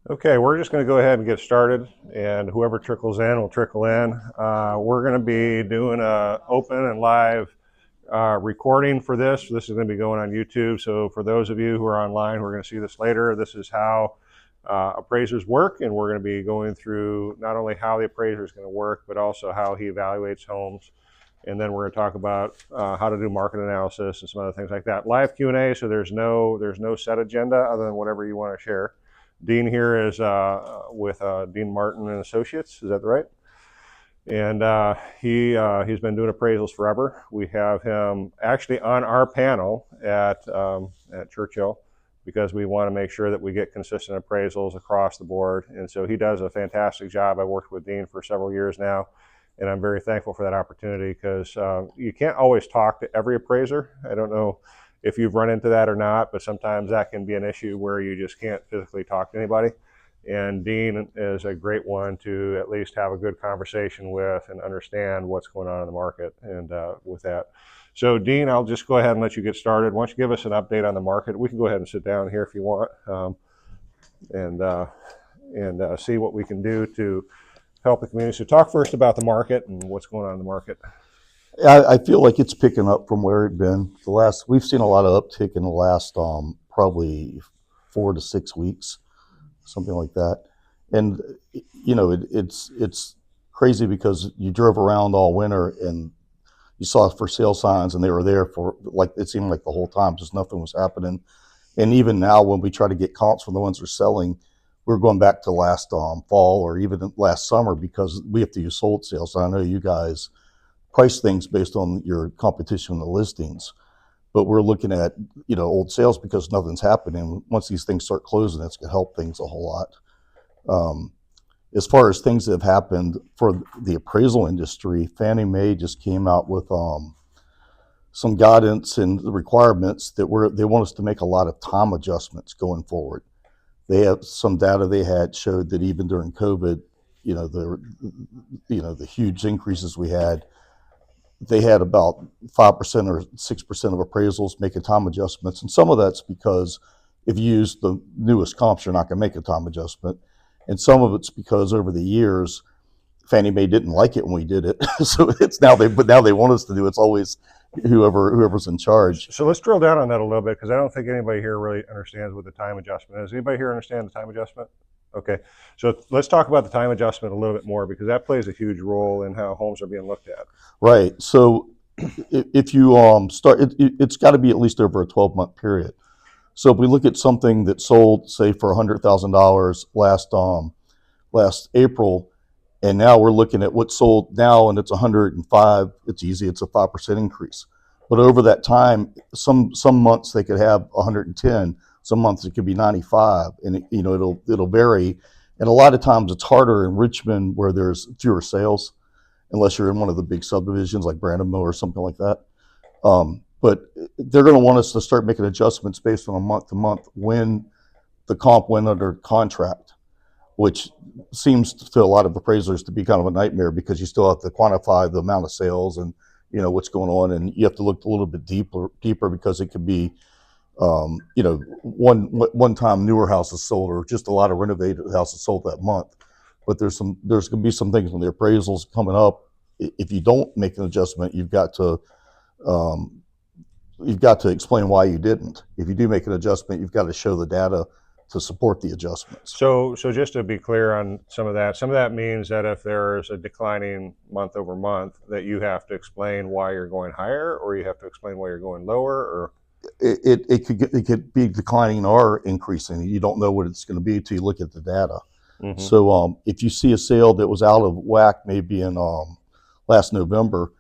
Okay, we're just going to go ahead and get started, and whoever trickles in will trickle in. We're going to be doing a open and live recording for this. This is going to be going on YouTube, so for those of you who are online who are going to see this later, this is how appraisers work, and we're going to be going through not only how the appraiser is going to work, but also how he evaluates homes. And then we're going to talk about how to do market analysis and some other things like that. Live Q&A, so there's no set agenda other than whatever you want to share. Dean here is with Dean Martin and Associates. Is that right? And he's been doing appraisals forever. We have him actually on our panel at Churchill because we want to make sure that we get consistent appraisals across the board. And so he does a fantastic job. I've worked with Dean for several years now, and I'm very thankful for that opportunity because you can't always talk to every appraiser. I don't know if you've run into that or not, but sometimes that can be an issue where you just can't physically talk to anybody. And Dean is a great one to at least have a good conversation with and understand what's going on in the market and with that. So Dean, I'll just go ahead and let you get started. Why don't you give us an update on the market? We can go ahead and sit down here if you want and see what we can do to help the community. So talk first about the market and what's going on in the market. I feel like it's picking up from where it's been. We've seen a lot of uptick in the last probably 4 to 6 weeks, something like that. And it's crazy because you drove around all winter and you saw for sale signs and they were there for like it seemed like the whole time, just nothing was happening. And even now, when we try to get comps from the ones that are selling, we're going back to last fall or even last summer because we have to use sold sales. So I know you guys price things based on your competition in the listings, but we're looking at old sales because nothing's happening. Once these things start closing, it's going to help things a whole lot. As far as things that have happened for the appraisal industry, Fannie Mae just came out with some guidance and requirements that they want us to make a lot of time adjustments going forward. They have some data they had showed that even during COVID, the huge increases we had, they had about 5% or 6% of appraisals making time adjustments. And some of that's because if you use the newest comps, you're not going to make a time adjustment. And some of it's because over the years, Fannie Mae didn't like it when we did it. So now they want us to do it. It's always whoever's in charge. So let's drill down on that a little bit because I don't think anybody here really understands what the time adjustment is. Anybody here understand the time adjustment? Okay, so let's talk about the time adjustment a little bit more because that plays a huge role in how homes are being looked at. Right. So if you start, it's got to be at least over a 12-month period. So if we look at something that sold, say, for $100,000 last April, and now we're looking at what sold now, and it's 105. It's easy. It's a 5% increase. But over that time, some months they could have 110. Some months it could be 95, and it'll vary. And a lot of times it's harder in Richmond where there's fewer sales, unless you're in one of the big subdivisions like Brandonville or something like that. But they're going to want us to start making adjustments based on a month to month when the comp went under contract, which seems to a lot of appraisers to be kind of a nightmare because you still have to quantify the amount of sales and what's going on, and you have to look a little bit deeper because it could be one time newer houses sold or just a lot of renovated houses sold that month. But there's going to be some things when the appraisals coming up. If you don't make an adjustment, you've got to explain why you didn't. If you do make an adjustment, you've got to show the data to support the adjustments. So just to be clear on some of that means that if there's a declining month over month, that you have to explain why you're going higher, or you have to explain why you're going lower, or it could be declining or increasing. You don't know what it's going to be until you look at the data. Mm-hmm. So if you see a sale that was out of whack maybe in last November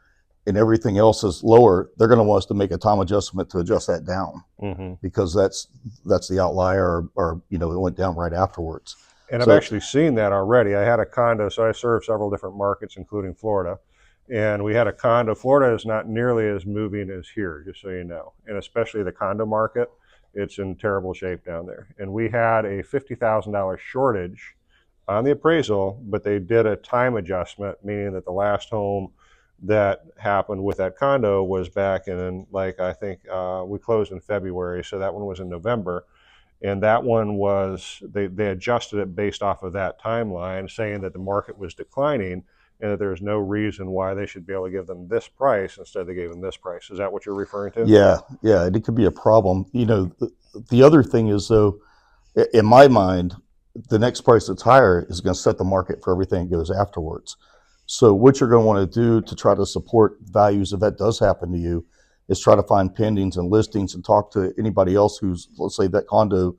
and everything else is lower, they're going to want us to make a time adjustment to adjust that down. Mm-hmm. Because that's the outlier, or it went down right afterwards. And I've actually seen that already. I had a condo, so I serve several different markets, including Florida. And we had a condo. Florida is not nearly as moving as here, just so you know. And especially the condo market, it's in terrible shape down there. And we had a $50,000 shortage on the appraisal, but they did a time adjustment, meaning that the last home that happened with that condo was back in, like, I think we closed in February, so that one was in November. And that one was, they adjusted it based off of that timeline, saying that the market was declining and that there's no reason why they should be able to give them this price instead they gave them this price. Is that what you're referring to? Yeah, yeah, and it could be a problem. The other thing is, though, in my mind, the next price that's higher is going to set the market for everything that goes afterwards. So what you're going to want to do to try to support values if that does happen to you is try to find pendings and listings and talk to anybody else who's, let's say, that condo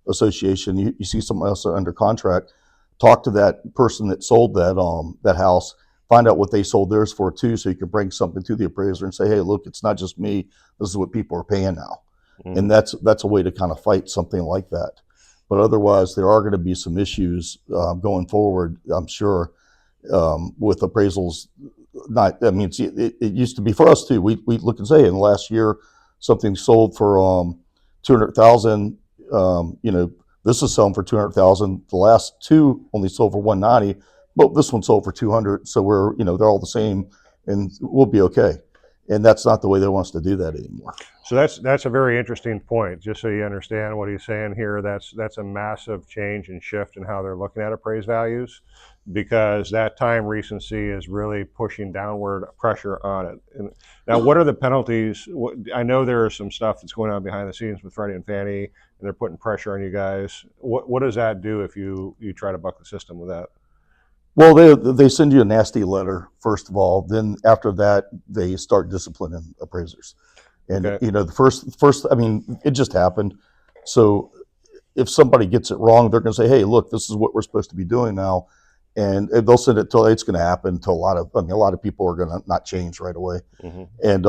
association. You see someone else under contract, talk to that person that sold that house, find out what they sold theirs for too, so you can bring something to the appraiser and say, hey, look, it's not just me. This is what people are paying now. Mm-hmm. And that's a way to kind of fight something like that. But otherwise, there are going to be some issues going forward, I'm sure, with appraisals. It used to be for us too. We look and say, in the last year, something sold for $200,000. This is selling for $200,000. The last two only sold for $190,000, but this one sold for $200,000. So they're all the same, and we'll be okay. And that's not the way they want us to do that anymore. So that's a very interesting point. Just so you understand what he's saying here, that's a massive change and shift in how they're looking at appraised values, because that time recency is really pushing downward pressure on it. And now, what are the penalties? I know there is some stuff that's going on behind the scenes with Freddie and Fannie, and they're putting pressure on you guys. What does that do if you try to buck the system with that? Well, they send you a nasty letter, first of all. Then after that, they start disciplining appraisers. And, Okay. the first, it just happened. So if somebody gets it wrong, they're going to say, hey, look, this is what we're supposed to be doing now. And they'll send it till it's going to happen to a lot of people are going to not change right away. Mm-hmm. And,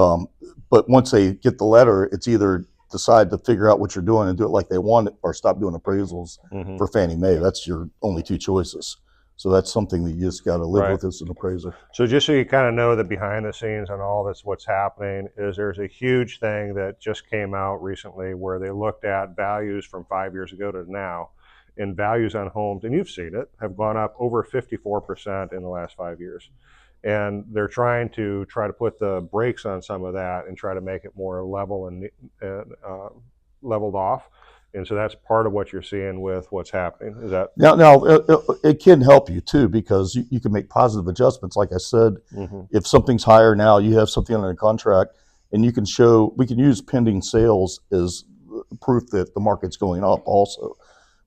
but once they get the letter, it's either decide to figure out what you're doing and do it like they want it, or stop doing appraisals Mm-hmm. for Fannie Mae. That's your only two choices. So that's something that you just got to live Right. with as an appraiser. So just so you kind of know the behind the scenes on all this, what's happening is there's a huge thing that just came out recently where they looked at values from 5 years ago to now, and values on homes, and you've seen it, have gone up over 54% in the last 5 years. And they're trying to put the brakes on some of that and try to make it more level and leveled off. And so that's part of what you're seeing with what's happening. Is that Now it can help you too, because you can make positive adjustments. Like I said, mm-hmm. if something's higher now, you have something under contract, and we can use pending sales as proof that the market's going up also.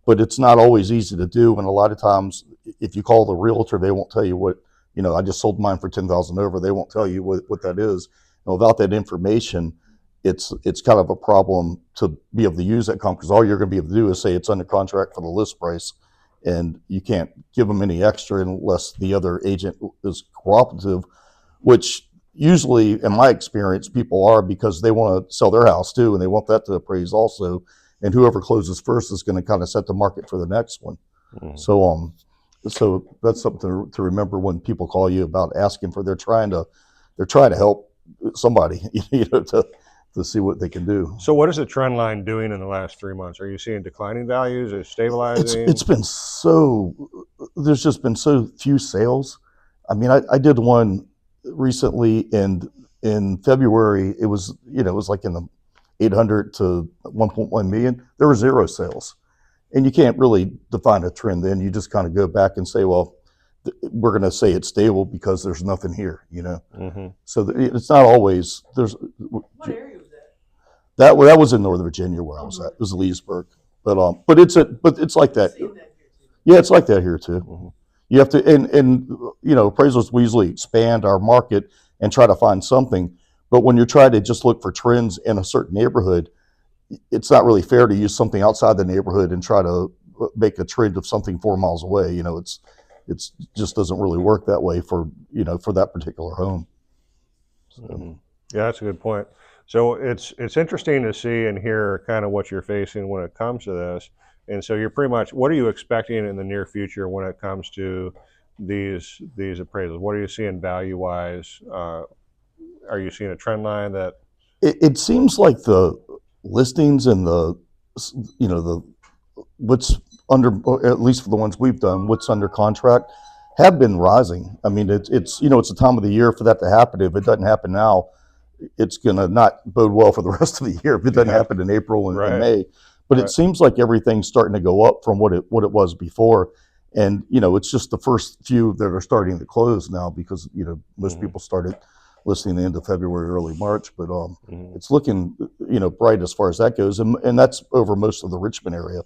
But it's not always easy to do, and a lot of times, if you call the realtor, they won't tell you what, I just sold mine for $10,000 over. They won't tell you what that is. And without that information, it's kind of a problem to be able to use that comp, because all you're going to be able to do is say it's under contract for the list price, and you can't give them any extra unless the other agent is cooperative, which usually, in my experience, people are, because they want to sell their house too, and they want that to appraise also, and whoever closes first is going to kind of set the market for the next one. Mm-hmm. So that's something to remember when people call you about asking for. They're trying to help somebody, to see what they can do. So what is the trend line doing in the last 3 months? Are you seeing declining values or stabilizing? There's just been so few sales. I did one recently, and in February, it was like in the 800 to 1.1 million. There were 0 sales. And you can't really define a trend then. You just kind of go back and say, well, we're going to say it's stable because there's nothing here, Mm-hmm. So it's not always. What area was that? That was in Northern Virginia where I was at. It was Leesburg, but it's like that. Seeing that here too. Yeah, it's like that here too. Mm-hmm. You have to, and appraisals, we usually expand our market and try to find something. But when you're trying to just look for trends in a certain neighborhood, it's not really fair to use something outside the neighborhood and try to make a trend of something 4 miles away. It's just doesn't really work that way for that particular home. So. Mm-hmm. Yeah, that's a good point. So it's interesting to see and hear kind of what you're facing when it comes to this. And so you're pretty much, what are you expecting in the near future when it comes to these appraisals? What are you seeing value-wise? Are you seeing a trend line that? It seems like the listings and the what's under, at least for the ones we've done, what's under contract, have been rising. It's a time of the year for that to happen. If it doesn't happen now, it's going to not bode well for the rest of the year if it doesn't happen in April and Right. May. But Right. it seems like everything's starting to go up from what it was before. And it's just the first few that are starting to close now because most Mhm. people started listing the end of February, early March. But Mhm. it's looking bright as far as that goes, and that's over most of the Richmond area.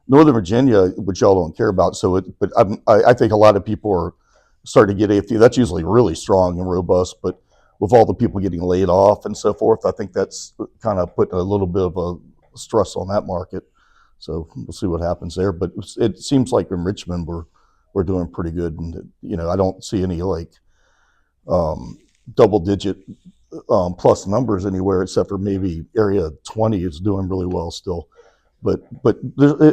Northern Virginia, which y'all don't care about, but I think a lot of people are starting to get AFT. That's usually really strong and robust, but with all the people getting laid off and so forth, I think that's kind of putting a little bit of a stress on that market. So we'll see what happens there. But it seems like in Richmond we're doing pretty good, and I don't see any like um, double digit plus numbers anywhere except for maybe area 20 is doing really well still. But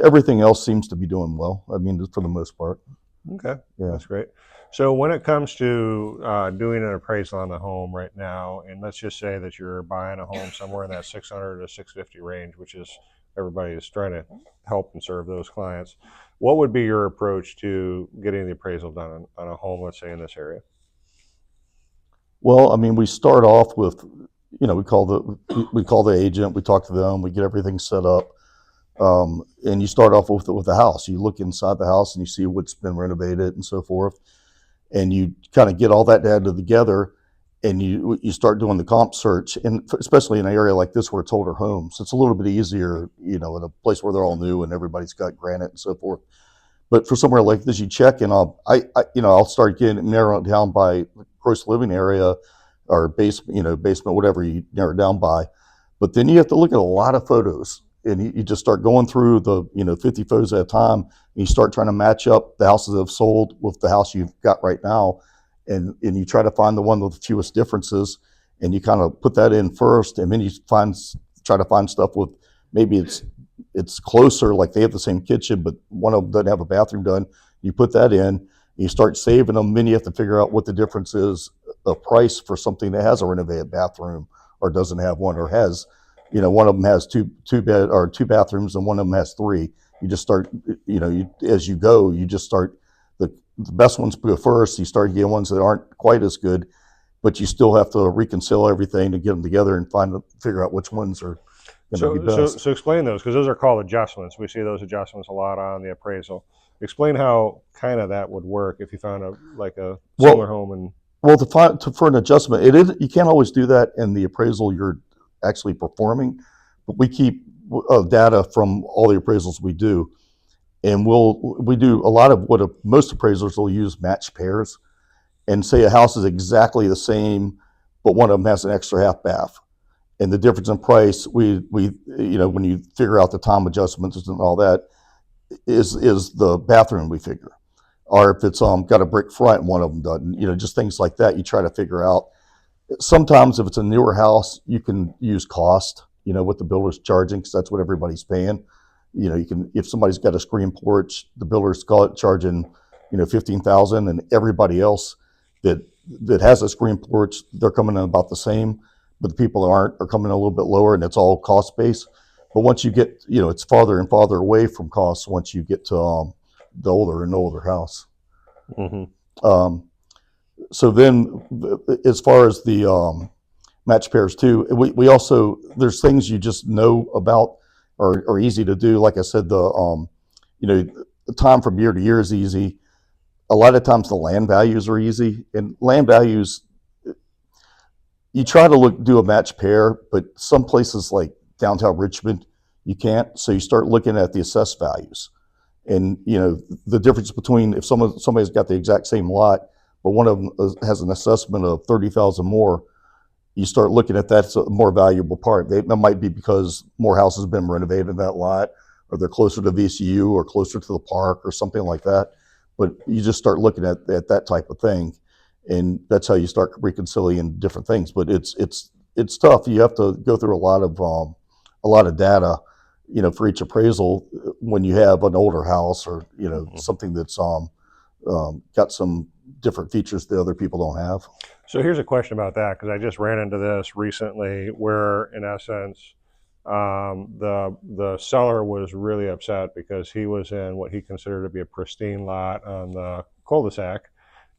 everything else seems to be doing well. I mean, for the most part. Okay, Yeah. that's great. So when it comes to doing an appraisal on the home right now, and let's just say that you're buying a home somewhere in that 600 to 650 range, which is everybody is trying to help and serve those clients. What would be your approach to getting the appraisal done on a home, let's say in this area? Well, I mean, we start off with, we call the agent, we talk to them, we get everything set up, and you start off with the house. You look inside the house and you see what's been renovated and so forth, and you kind of get all that data together, and you start doing the comp search, and especially in an area like this where it's older homes, it's a little bit easier, in a place where they're all new and everybody's got granite and so forth. But for somewhere like this, you check, and I'll start getting narrow it down by gross living area or basement, whatever you narrow it down by. But then you have to look at a lot of photos, and you just start going through the 50 photos at a time, and you start trying to match up the houses that have sold with the house you've got right now, and you try to find the one with the fewest differences, and you kind of put that in first, and then you try to find stuff with maybe it's closer, like they have the same kitchen, but one of them doesn't have a bathroom done. You put that in, you start saving them. Then you have to figure out what the difference is, a price for something that has a renovated bathroom or doesn't have one, or has, one of them has two bed or two bathrooms and one of them has three. You just start, as you go, you just start the best ones go first. You start getting ones that aren't quite as good, but you still have to reconcile everything to get them together and figure out which ones are going to be So best. explain those because those are called adjustments. We see those adjustments a lot on the appraisal. Explain how kind of that would work if you found a similar Well, home and Well, for an adjustment, it is, you can't always do that in the appraisal you're actually performing, but we keep data from all the appraisals we do, and we do a lot of what most appraisers will use match pairs, and say a house is exactly the same, but one of them has an extra half bath, and the difference in price, we when you figure out the time adjustments and all that, is the bathroom we figure, or if it's got a brick front and one of them doesn't, just things like that. You try to figure out. Sometimes if it's a newer house, you can use cost, what the builder's charging, because that's what everybody's paying. You can, if somebody's got a screen porch, the builder's charging, 15,000, and everybody else that has a screen porch, they're coming in about the same, but the people that aren't are coming in a little bit lower, and it's all cost based. But once you get, it's farther and farther away from costs once you get to the older house. hmm Um, so then, as far as the match pairs too, we also, there's things you just know about or easy to do. Like I said, the time from year to year is easy. A lot of times the land values are easy, and land values, you try to do a match pair, but some places like downtown Richmond you can't. So you start looking at the assessed values, and the difference between if somebody's got the exact same lot, but one of them has an assessment of 30,000 more, you start looking at that's a more valuable part. That might be because more houses have been renovated in that lot, or they're closer to VCU or closer to the park or something like that. But you just start looking at that type of thing, and that's how you start reconciling different things. But it's tough. You have to go through a lot of data, for each appraisal when you have an older house or hmm something that's got some different features that other people don't have. So here's a question about that because I just ran into this recently, where in essence, the seller was really upset because he was in what he considered to be a pristine lot on the cul-de-sac,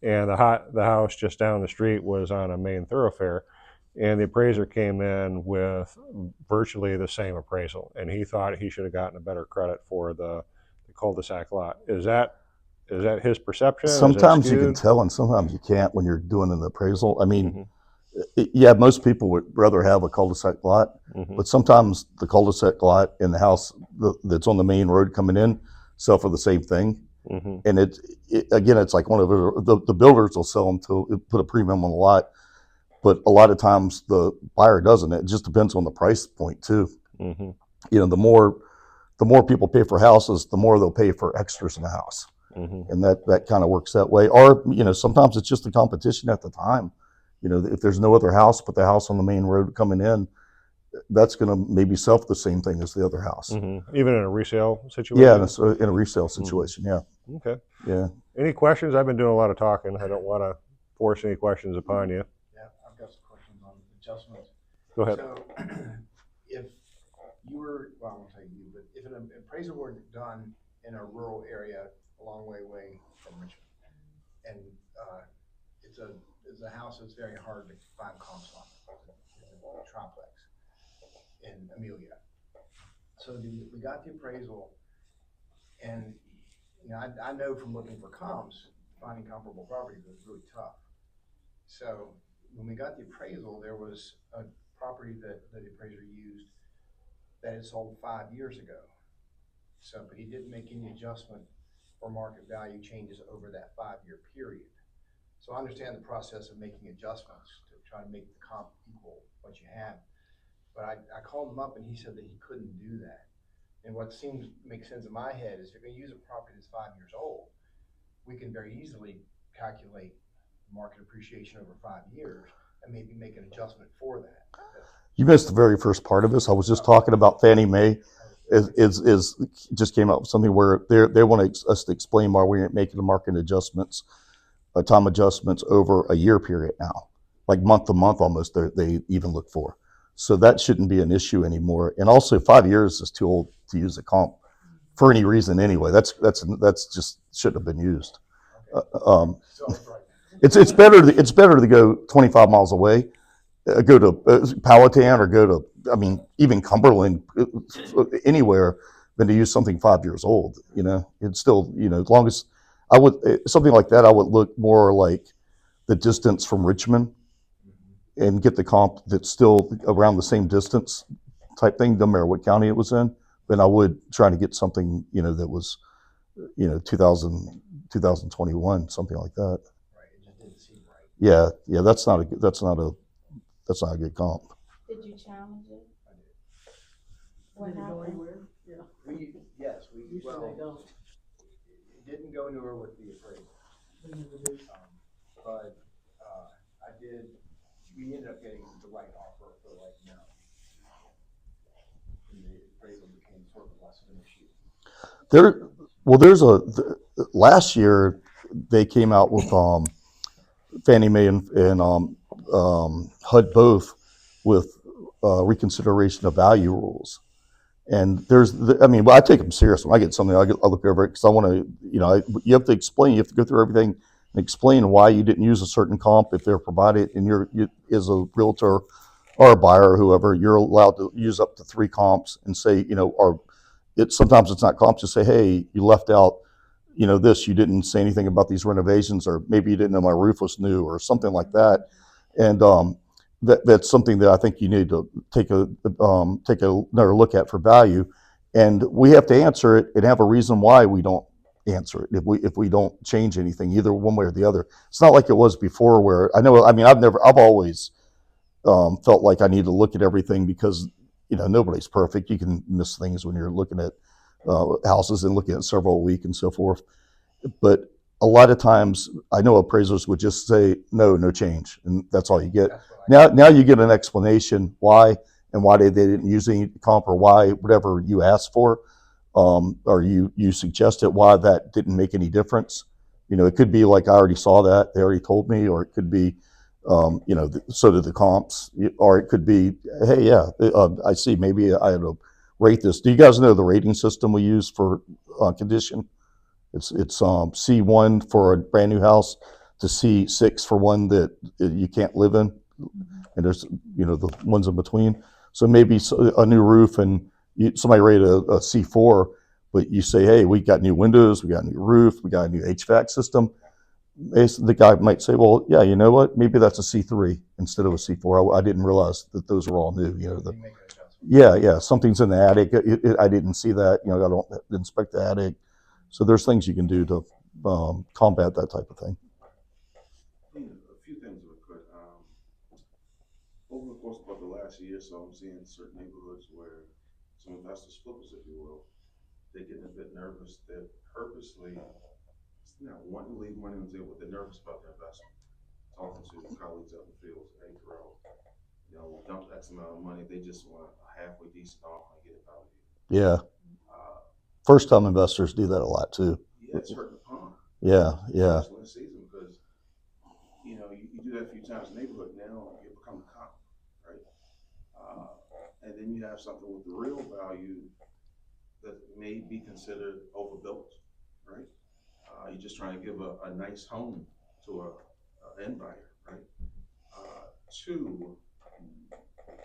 and the house just down the street was on a main thoroughfare. and the appraiser came in with virtually the same appraisal, and he thought he should have gotten a better credit for the cul-de-sac lot. Is that his perception? Is that Sometimes you can skewed? tell and sometimes you can't when you're doing an appraisal. I mean, Mm-hmm. yeah, most people would rather have a cul-de-sac lot, Mm-hmm. but sometimes the cul-de-sac lot and the house that's on the main road coming in sell for the same thing. Mm-hmm. And again, it's like one of the builders will sell them to put a premium on the lot, but a lot of times the buyer doesn't. It just depends on the price point too. Mm-hmm. You know, the more people pay for houses, the more they'll pay for extras in the house, Mm-hmm. and that kind of works that way. Or sometimes it's just a competition at the time. If there's no other house but the house on the main road coming in, that's going to maybe sell for the same thing as the other house. Mm-hmm. Even in a resale situation? Yeah, in a resale situation, yeah. Okay. Yeah. Any questions? I've been doing a lot of talking. I don't want to force any questions upon you. Yeah, I've got some questions on adjustments. Go ahead. So, if you were, well, I won't tell you, but if an appraisal were done in a rural area a long way away from Richmond, and it's a house that's very hard to find comps on, it's a triplex in Amelia. So we got the appraisal, and I know from looking for comps, finding comparable properties was really tough. So when we got the appraisal, there was a property that the appraiser used that had sold 5 years ago. So, but he didn't make any adjustment for market value changes over that 5-year period. So I understand the process of making adjustments to try to make the comp equal what you had. But I called him up and he said that he couldn't do that. And what seems to make sense in my head is if you're going to use a property that's 5 years old, we can very easily calculate market appreciation over 5 years and maybe make an adjustment for that. You missed the very first part of this. I was just talking about Fannie Mae. Is just came out with something where they want us to explain why we aren't making the market adjustments, time adjustments over a year period now, like month to month almost. They even look for, so that shouldn't be an issue anymore. And also, 5 years is too old to use a comp for any reason anyway. That's just shouldn't have been used. It's better to go 25 miles away, go to Powhatan or go to, I mean, even Cumberland, anywhere, than to use something 5 years old. It's still, as long as I would, something like that, I would look more like the distance from Richmond and get the comp that's still around the same distance type thing, no matter what county it was in, than I would trying to get something, that was, 2021, something like that. Right, it just didn't seem right. Yeah, that's not a good comp. Did you challenge it? I did. What Did it go happened? anywhere? Yeah. Yes, Usually well, they don't. it didn't go anywhere with the appraisal. They never do. But we ended up getting the right offer for the right amount. And the appraisal became sort of less of an issue. Last year they came out with Fannie Mae and HUD both with reconsideration of value rules. And I take them serious. When I get something, I look over it because I want to, you have to explain, you have to go through everything and explain why you didn't use a certain comp if they're provided, and you as a realtor or a buyer or whoever, you're allowed to use up to 3 comps and say, sometimes it's not comps, just say, hey, you left out, this, you didn't say anything about these renovations, or maybe you didn't know my roof was new or something like that. And that's something that I think you need to take another look at for value. And we have to answer it and have a reason why we don't answer it if we don't change anything, either one way or the other. It's not like it was before where I've always felt like I need to look at everything because nobody's perfect. You can miss things when you're looking at houses and looking at several a week and so forth. But a lot of times, I know appraisers would just say no change, and that's all you get. Now you get an explanation why and why they didn't use any comp, or why whatever you asked for, or you suggested why that didn't make any difference. It could be like I already saw that, they already told me, or it could be so did the comps, or it could be, hey, yeah, I see, maybe I had to rate this. Do you guys know the rating system we use for condition? It's C1 for a brand new house to C6 for one that you can't live in. and there's, the ones in between. So maybe a new roof, and somebody rated a C4, but you say, hey, we got new windows, we got a new roof, we got a new HVAC system. The guy might say, well, yeah, you know what? Maybe that's a C3 instead of a C4. I didn't realize that those were all new. You make an adjustment. Yeah, something's in the attic. I didn't see that. I don't inspect the attic. So there's things you can do to combat that type of thing. A few things real quick. Over the course of the last year or so, I'm seeing certain neighborhoods where some investors, flippers, if you will, they're getting a bit nervous. They're purposely not wanting to leave money on the table, but they're nervous about their investment. Talking to colleagues out in the field, hey, Terrell, dump X amount of money. They just want a halfway decent offer and get it out of here. Yeah. First time investors do that a lot too. Yeah, it's hurting the pond. Yeah. In the season because, you do that a few times in the neighborhood, now you become a comp, right? And then you have something with the real value that may be considered overbuilt, right? You're just trying to give a nice home to an end buyer, right? Two,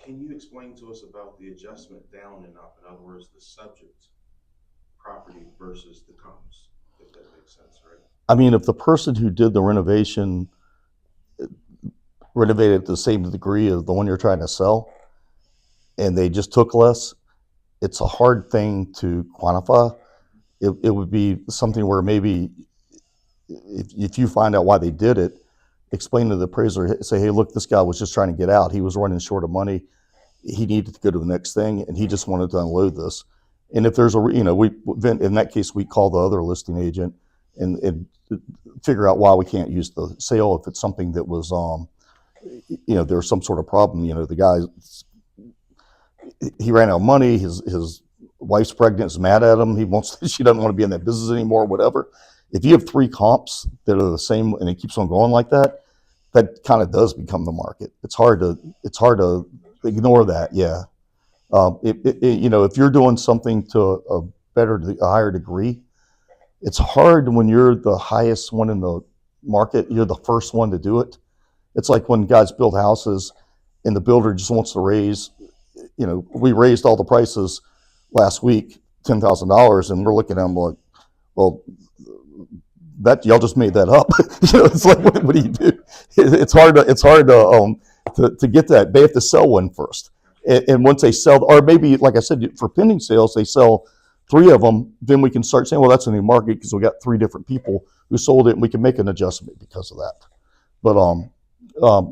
can you explain to us about the adjustment down and up? In other words, the subject property versus the comps, if that makes sense, right? I mean, if the person who did the renovation renovated to the same degree as the one you're trying to sell, and they just took less, it's a hard thing to quantify. It would be something where maybe if you find out why they did it, explain to the appraiser, say, hey, look, this guy was just trying to get out. He was running short of money. He needed to go to the next thing, and he just wanted to unload this. And if there's in that case, we call the other listing agent and figure out why we can't use the sale if it's something that was, there's some sort of problem. The guy, he ran out of money. His wife's pregnant, is mad at him. She doesn't want to be in that business anymore, whatever. If you have three comps that are the same and it keeps on going like that, that kind of does become the market. It's hard to ignore that. Yeah. If you're doing something to a higher degree, it's hard when you're the highest one in the market. You're the first one to do it. It's like when guys build houses and the builder just wants to raise, we raised all the prices last week, $10,000, and we're looking at them like, well, that y'all just made that up. It's like, what do you do? It's hard to get that. They have to sell one first. And once they sell, or maybe, like I said, for pending sales, they sell 3 of them, then we can start saying, well, that's a new market because we got 3 different people who sold it, and we can make an adjustment because of that. But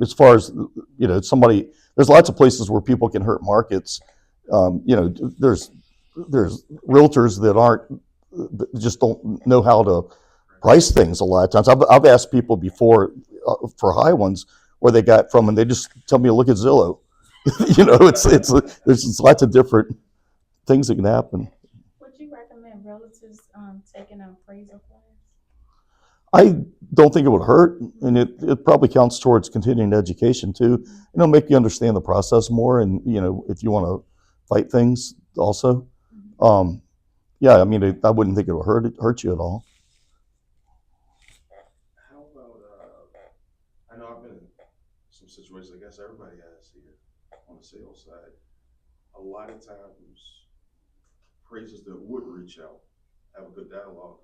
as far as, there's lots of places where people can hurt markets. There's realtors that just don't know how to price things a lot of times. I've asked people before for high ones where they got from, and they just tell me to look at Zillow. There's lots of different things that can happen. Would you recommend relatives taking an appraisal class? I don't think it would hurt, and it probably counts towards continuing education too. Make you understand the process more, and if you want to fight things also. I wouldn't think it would hurt you at all. How about, I know I've been in some situations, I guess everybody has here on the sales side. A lot of times, appraisers that would reach out, have a good dialogue.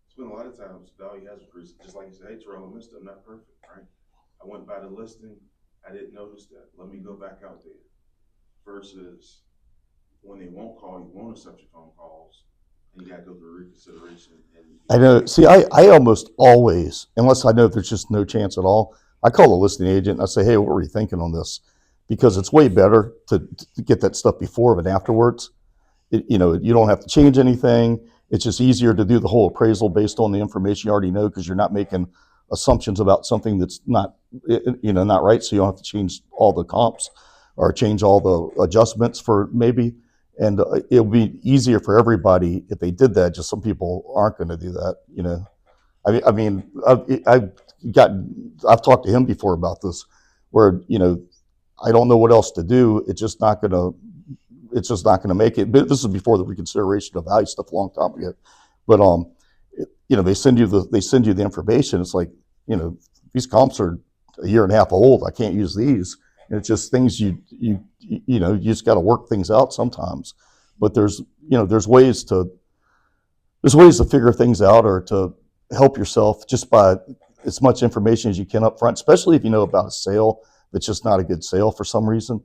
It's been a lot of times value has increased, just like you said, hey, Terrell, I missed it, I'm not perfect, right? I went by the listing, I didn't notice that. Let me go back out there. Versus when they won't call, you won't accept your phone calls, and you got to go through reconsideration. I know. See, I almost always, unless I know there's just no chance at all, I call the listing agent and I say, hey, what were you thinking on this? Because it's way better to get that stuff before than afterwards. You don't have to change anything. It's just easier to do the whole appraisal based on the information you already know, because you're not making assumptions about something that's not right. So you don't have to change all the comps or change all the adjustments for maybe. And it'll be easier for everybody if they did that. Just some people aren't going to do that. I've talked to him before about this, where I don't know what else to do. It's just not going to make it. But this is before the reconsideration of value stuff a long time ago. But they send you the information. It's like, these comps are a year and a half old. I can't use these. And it's just things you just got to work things out sometimes. But there's ways to figure things out or to help yourself just by as much information as you can up front, especially if you know about a sale that's just not a good sale for some reason.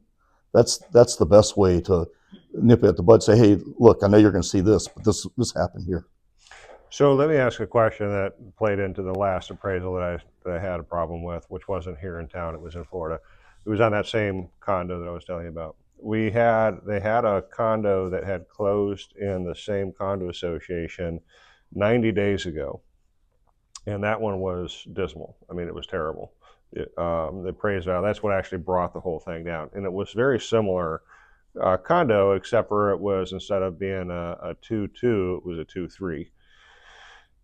That's the best way to nip it at the bud. Say, hey, look, I know you're going to see this, but this happened here. So let me ask a question that played into the last appraisal that I had a problem with, which wasn't here in town, it was in Florida. It was on that same condo that I was telling you about. They had a condo that had closed in the same condo association 90 days ago. And that one was dismal. I mean, it was terrible. The appraised value, that's what actually brought the whole thing down. And it was very similar condo, except for it was, instead of being a 2-2, it was a 2-3.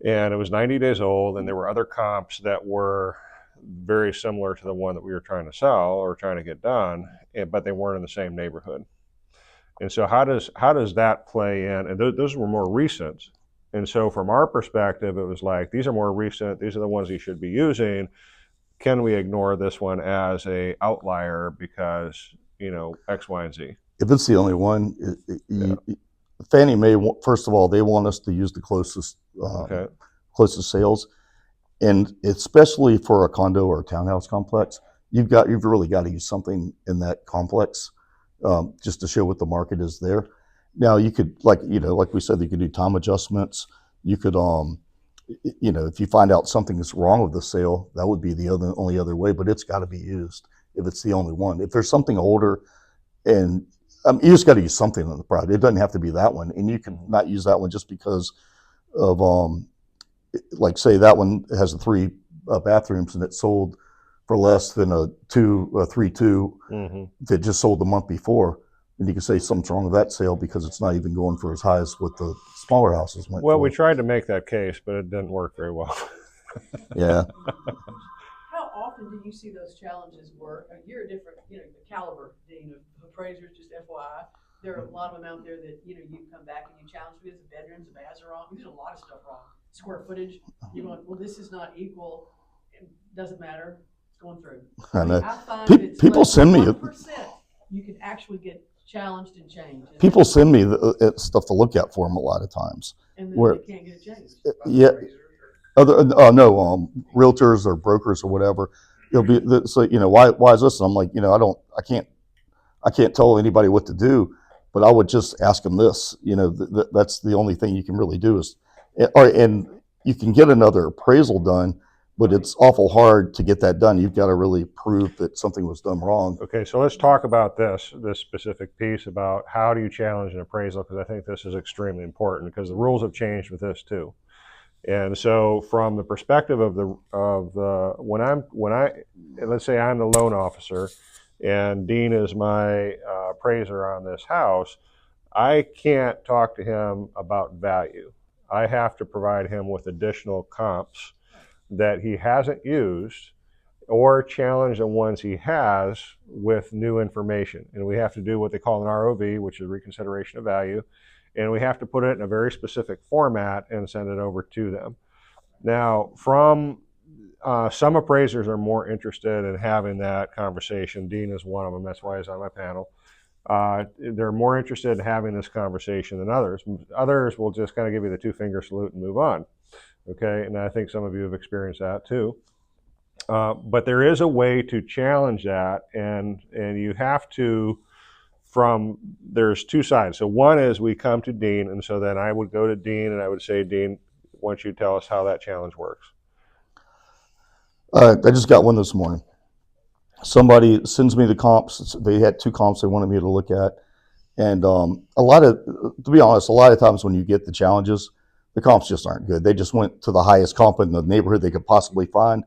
And it was 90 days old, and there were other comps that were very similar to the one that we were trying to sell or trying to get done, but they weren't in the same neighborhood. And so how does that play in? And those were more recent. And so from our perspective, it was like, these are more recent, these are the ones you should be using. Can we ignore this one as a outlier because, X, Y, and Z? If it's the only one, Fannie Mae, first of all, they want us to use the closest sales. And especially for a condo or a townhouse complex, you've really got to use something in that complex just to show what the market is there. Now you could, like we said, you could do time adjustments. You could, if you find out something is wrong with the sale, that would be the only other way. But it's got to be used if it's the only one. If there's something older, and you just got to use something on the product. It doesn't have to be that one, and you can not use that one just because of, like say that one has 3 bathrooms and it sold for less than a 3-2 that just sold the month before. And you can say something's wrong with that sale because it's not even going for as high as what the smaller houses went for. Well, we tried to make that case, but it didn't work very well. Yeah. How often do you see those challenges work? You're a different, caliber, Dean, of appraisers, just FYI. There are a lot of them out there that, you come back and you challenge me, the bedrooms, the baths are wrong. There's a lot of stuff wrong. Square footage, you're going, well, this is not equal. It doesn't matter. It's going through. I know. I find it's people less send than me 1%. You can actually get challenged and changed. People send me stuff to look at for them a lot of times. And then they can't get it changed. Yeah. Realtors or brokers or whatever. It'll be so. Why is this? And I'm like, I can't tell anybody what to do, but I would just ask them this. That's the only thing you can really do is, and you can get another appraisal done, but it's awful hard to get that done. You've got to really prove that something was done wrong. Okay, so let's talk about this specific piece about how do you challenge an appraisal, because I think this is extremely important because the rules have changed with this too. And so from the perspective of let's say I'm the loan officer and Dean is my appraiser on this house, I can't talk to him about value. I have to provide him with additional comps that he hasn't used or challenge the ones he has with new information. And we have to do what they call an ROV, which is reconsideration of value. And we have to put it in a very specific format and send it over to them. Now, some appraisers are more interested in having that conversation. Dean is one of them. That's why he's on my panel. They're more interested in having this conversation than others. Others will just kind of give you the 2-finger salute and move on. Okay, and I think some of you have experienced that too. But there is a way to challenge that, and you have to. There's 2 sides. So one is we come to Dean, and so then I would go to Dean and I would say, Dean, why don't you tell us how that challenge works? I just got one this morning. Somebody sends me the comps. They had 2 comps they wanted me to look at. And to be honest, a lot of times when you get the challenges, the comps just aren't good. They just went to the highest comp in the neighborhood they could possibly find.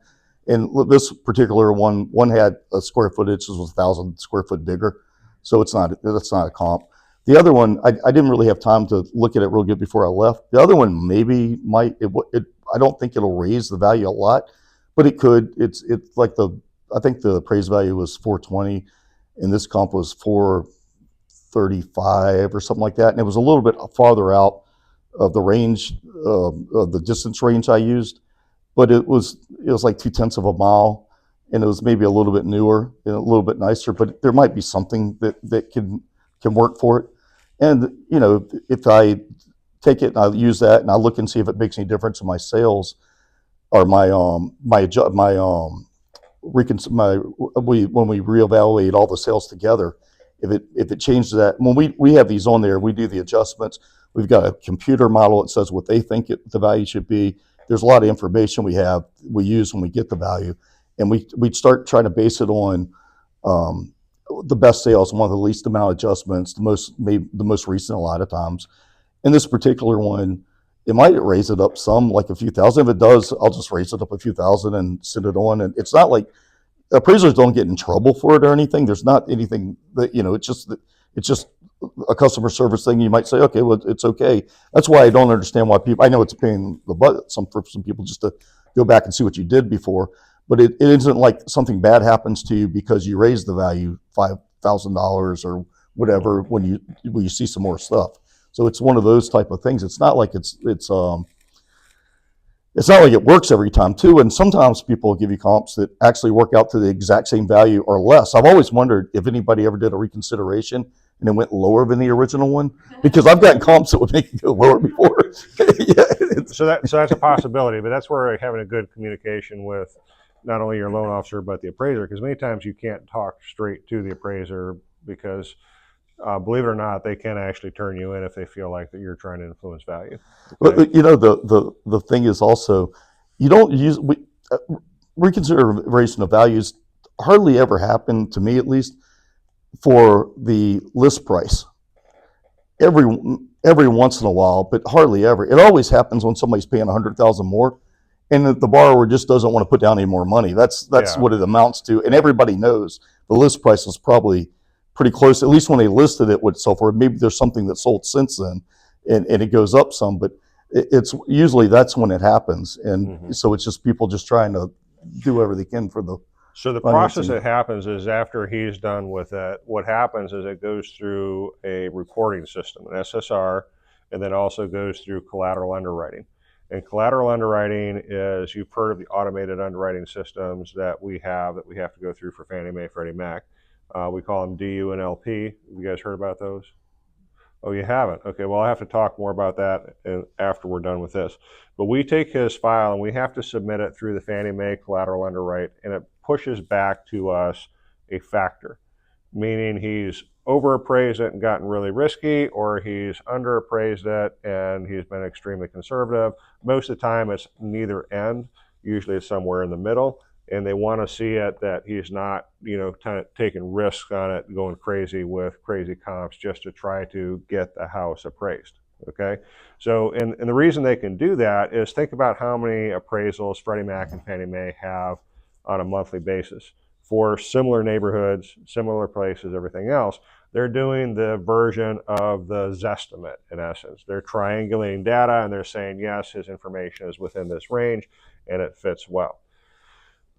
And this particular one had a square footage that was 1,000 square foot bigger. So that's not a comp. The other one, I didn't really have time to look at it real good before I left. The other one maybe might. I don't think it'll raise the value a lot, but it could. It's like I think the appraised value was 420, and this comp was 435 or something like that. And it was a little bit farther out of the range of the distance range I used, but it was like 0.2 of a mile, and it was maybe a little bit newer and a little bit nicer, but there might be something that can work for it. And if I take it and I use that and I look and see if it makes any difference in my sales or when we reevaluate all the sales together, if it changes that, when we have these on there, we do the adjustments. We've got a computer model that says what they think the value should be. There's a lot of information we use when we get the value, and we start trying to base it on the best sales, one of the least amount of adjustments, maybe the most recent a lot of times. In this particular one, it might raise it up some, like a few thousand. If it does, I'll just raise it up a few thousand and send it on. And it's not like appraisers don't get in trouble for it or anything. There's not anything that, it's just a customer service thing. You might say, okay, well, it's okay. That's why I don't understand why people, I know it's a pain in the butt for some people just to go back and see what you did before, but it isn't like something bad happens to you because you raise the value $5,000 or whatever when you see some more stuff. So it's one of those type of things. It's not like it's not like it works every time too. And sometimes people give you comps that actually work out to the exact same value or less. I've always wondered if anybody ever did a reconsideration and it went lower than the original one, because I've gotten comps that would make it go lower before. Yeah, So that's a possibility, but that's where having a good communication with not only your loan officer but the appraiser, because many times you can't talk straight to the appraiser because believe it or not, they can actually turn you in if they feel like that you're trying to influence value. Okay? the thing is also, you don't use reconsideration of values hardly ever happen, to me at least, for the list price. Every once in a while, but hardly ever. It always happens when somebody's paying $100,000 more, and the borrower just doesn't want to put down any more money. That's what it amounts to, and everybody knows the list price is probably pretty close, at least when they listed it would sell for. Maybe there's something that sold since then, and it goes up some, but it's usually that's when it happens, and so it's just people just trying to do whatever they can for the. So the process that happens is after he's done with it, what happens is it goes through a reporting system, an SSR, and then also goes through collateral underwriting. And collateral underwriting is, you've heard of the automated underwriting systems that we have to go through for Fannie Mae, Freddie Mac. We call them DU and LP. You guys heard about those? Oh, you haven't? Okay, well, I'll have to talk more about that after we're done with this. But we take his file and we have to submit it through the Fannie Mae collateral underwrite, and it pushes back to us a factor, meaning he's overappraised it and gotten really risky, or he's underappraised it and he's been extremely conservative. Most of the time it's neither end. Usually it's somewhere in the middle, and they want to see it that he's not, kind of taking risks on it, going crazy with crazy comps just to try to get the house appraised. Okay, so and the reason they can do that is, think about how many appraisals Freddie Mac and Fannie Mae have on a monthly basis for similar neighborhoods, similar places, everything else. They're doing the version of the Zestimate, in essence. They're triangulating data and they're saying, yes, his information is within this range and it fits well.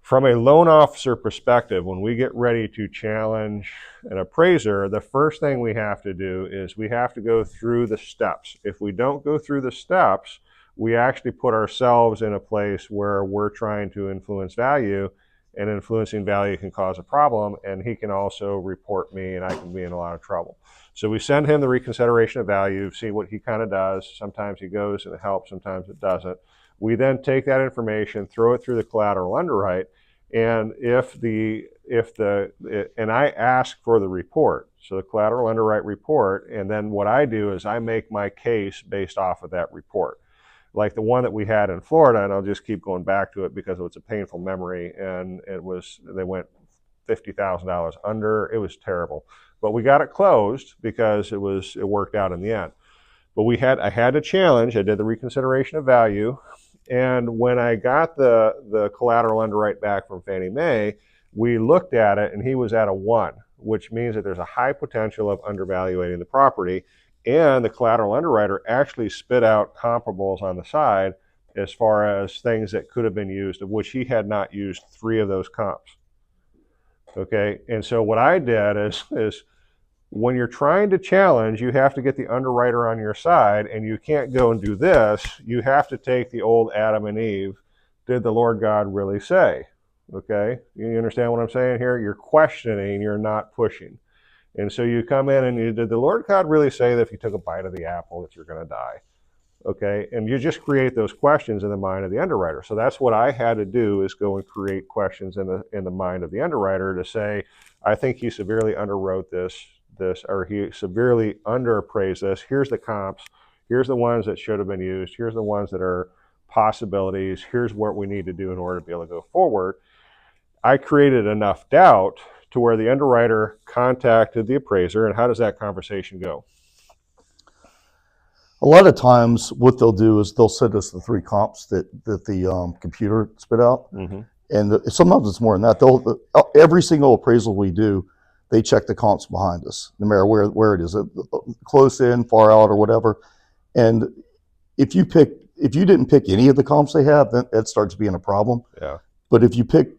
From a loan officer perspective, when we get ready to challenge an appraiser, the first thing we have to do is we have to go through the steps. If we don't go through the steps, we actually put ourselves in a place where we're trying to influence value, and influencing value can cause a problem, and he can also report me and I can be in a lot of trouble. So we send him the reconsideration of value, see what he kind of does. Sometimes he goes and it helps, sometimes it doesn't. We then take that information, throw it through the collateral underwrite, and and I ask for the report, so the collateral underwrite report, and then what I do is I make my case based off of that report. Like the one that we had in Florida, and I'll just keep going back to it because it was a painful memory, and they went $50,000 under. It was terrible, but we got it closed because it worked out in the end. But I had to challenge. I did the reconsideration of value, and when I got the collateral underwrite back from Fannie Mae, we looked at it, and he was at a 1, which means that there's a high potential of undervaluating the property. And the collateral underwriter actually spit out comparables on the side as far as things that could have been used, of which he had not used 3 of those comps. Okay, and so what I did is when you're trying to challenge, you have to get the underwriter on your side, and you can't go and do this. You have to take the old Adam and Eve, did the Lord God really say? Okay, you understand what I'm saying here? You're questioning, you're not pushing. And so you come in and did the Lord God really say that if you took a bite of the apple that you're going to die? Okay, and you just create those questions in the mind of the underwriter. So that's what I had to do, is go and create questions in the mind of the underwriter to say, I think he severely underwrote this, or he severely underappraised this. Here's the comps. Here's the ones that should have been used. Here's the ones that are possibilities. Here's what we need to do in order to be able to go forward. I created enough doubt to where the underwriter contacted the appraiser. And how does that conversation go? A lot of times what they'll do is they'll send us the 3 comps that the computer spit out. Mm-hmm. And sometimes it's more than that. Every single appraisal we do, they check the comps behind us, no matter where it is, close in, far out, or whatever. And if you didn't pick any of the comps they have, then that starts being a problem. Yeah. But if you pick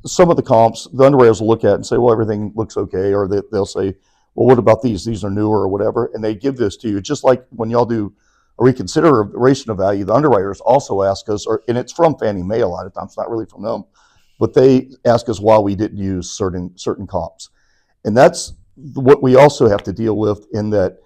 some of the comps, the underwriters will look at it and say, well, everything looks okay. Or they'll say, well, what about these? These are newer or whatever. And they give this to you. Just like when y'all do a reconsideration of value, the underwriters also ask us, and it's from Fannie Mae a lot of times, not really from them, but they ask us why we didn't use certain comps. And that's what we also have to deal with, in that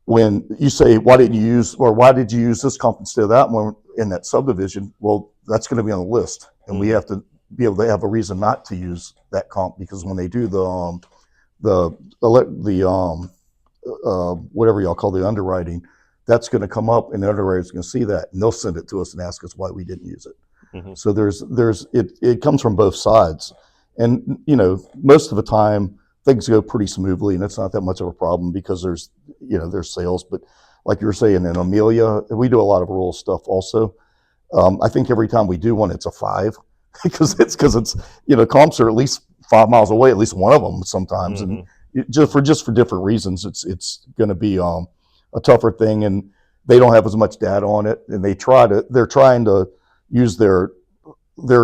when you say, why did you use this comp instead of that one in that subdivision? Well, that's going to be on the list, and we have to be able to have a reason not to use that comp, because when they do the whatever y'all call the underwriting, that's going to come up, and the underwriter's going to see that, and they'll send it to us and ask us why we didn't use it. Mm-hmm. So it comes from both sides, and most of the time things go pretty smoothly, and it's not that much of a problem, because there's sales. But like you were saying, in Amelia, we do a lot of rural stuff also. I think every time we do one, it's a 5, because it's comps are at least 5 miles away, at least one of them sometimes. Mm-hmm. And just for different reasons, it's going to be a tougher thing, and they don't have as much data on it, and they're trying to use their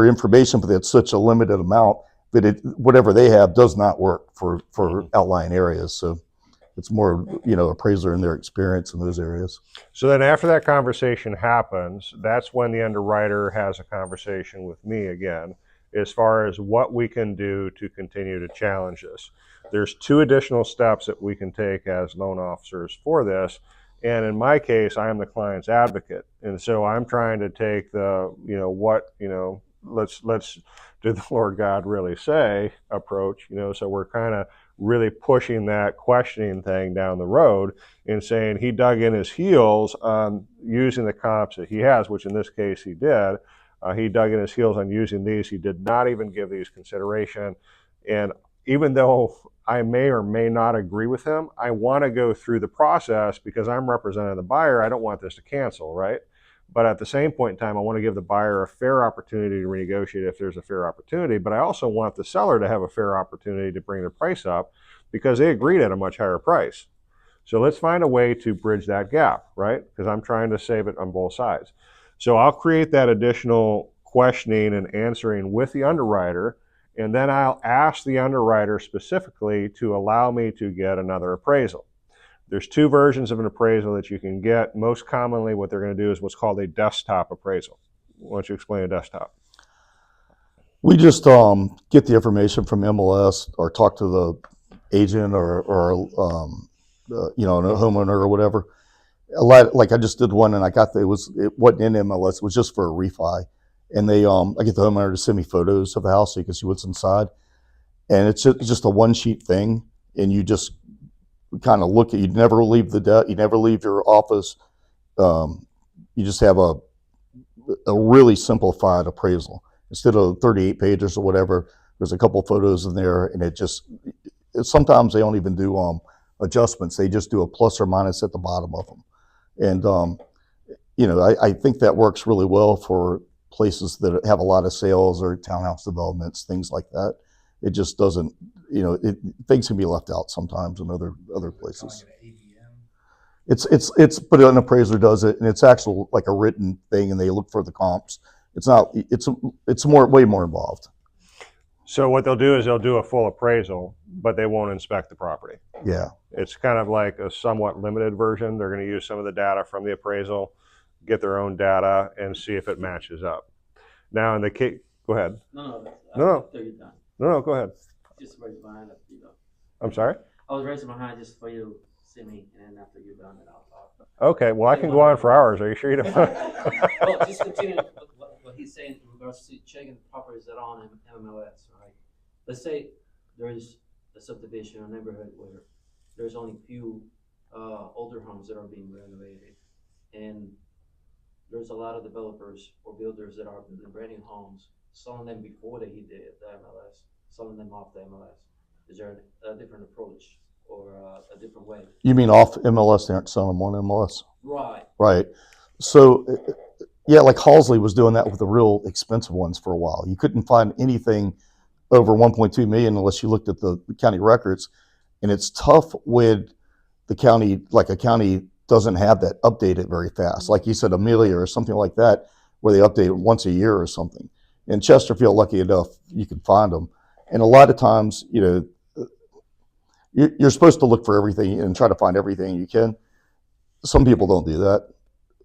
information, but it's such a limited amount that whatever they have does not work for outlying areas. So it's more appraiser and their experience in those areas. So then after that conversation happens, that's when the underwriter has a conversation with me again, as far as what we can do to continue to challenge this. There's 2 additional steps that we can take as loan officers for this. And in my case, I am the client's advocate. And so I'm trying to take let's do the Lord God really say approach, so we're kind of really pushing that questioning thing down the road and saying he dug in his heels on using the comps that he has, which in this case he did. He dug in his heels on using these. He did not even give these consideration. And even though I may or may not agree with him, I want to go through the process because I'm representing the buyer. I don't want this to cancel, right? But at the same point in time, I want to give the buyer a fair opportunity to renegotiate if there's a fair opportunity. But I also want the seller to have a fair opportunity to bring the price up because they agreed at a much higher price. So let's find a way to bridge that gap, right? Because I'm trying to save it on both sides. So I'll create that additional questioning and answering with the underwriter, and then I'll ask the underwriter specifically to allow me to get another appraisal. There's 2 versions of an appraisal that you can get. Most commonly, what they're going to do is what's called a desktop appraisal. Why don't you explain a desktop? We just get the information from MLS or talk to the agent or a homeowner or whatever. Like I just did one, and it wasn't in MLS. It was just for a refi, and I get the homeowner to send me photos of the house so you can see what's inside, and it's just a 1-sheet thing, and you just kind of look at. You never leave you never leave your office. You just have a really simplified appraisal instead of 38 pages or whatever. There's a couple photos in there, and sometimes they don't even do adjustments. They just do a plus or minus at the bottom of them. And, I think that works really well for places that have a lot of sales or townhouse developments, things like that. It just doesn't, things can be left out sometimes in other places. But an appraiser does it, and it's actually like a written thing, and they look for the comps. It's way more involved. So what they'll do is they'll do a full appraisal, but they won't inspect the property. Yeah. It's kind of like a somewhat limited version. They're going to use some of the data from the appraisal, get their own data, and see if it matches up. Now, in the case, Go ahead. No, No. after you're done. No, go ahead. Just raise my hand after you're done. I'm sorry? I was raising my hand just for you to see me, and then after you're done, then I'll talk. Okay, well, I can go on for hours. Are you sure you don't? Well, just continue with what he's saying in regards to checking properties that are on MLS, right? Let's say there is a subdivision or neighborhood where there's only few older homes that are being renovated, and there's a lot of developers or builders that are building brand new homes, selling them before they hit the MLS, selling them off the MLS. Is there a different approach or a different way? You mean off MLS? They aren't selling them on MLS, Right. right? So, yeah, like Halsey was doing that with the real expensive ones for a while. You couldn't find anything over 1.2 million unless you looked at the county records, and it's tough when the county, like a county, doesn't have that updated very fast. Like you said, Amelia or something like that, where they update it once a year or something. In Chesterfield, lucky enough, you can find them. And a lot of times, you know, you're supposed to look for everything and try to find everything you can. Some people don't do that.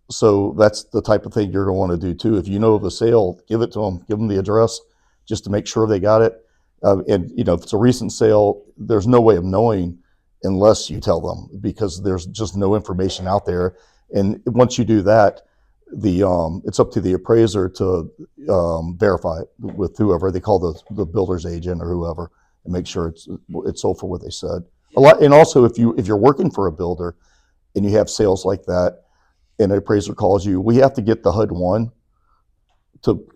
So that's the type of thing you're going to want to do too. If you know of a sale, give it to them, give them the address just to make sure they got it. And, you know, if it's a recent sale, there's no way of knowing unless you tell them, because there's just no information out there. And once you do that, it's up to the appraiser to verify it with whoever they call the builder's agent or whoever, and make sure it's sold for what they said. And also, if you're working for a builder and you have sales like that, and an appraiser calls you, we have to get the HUD 1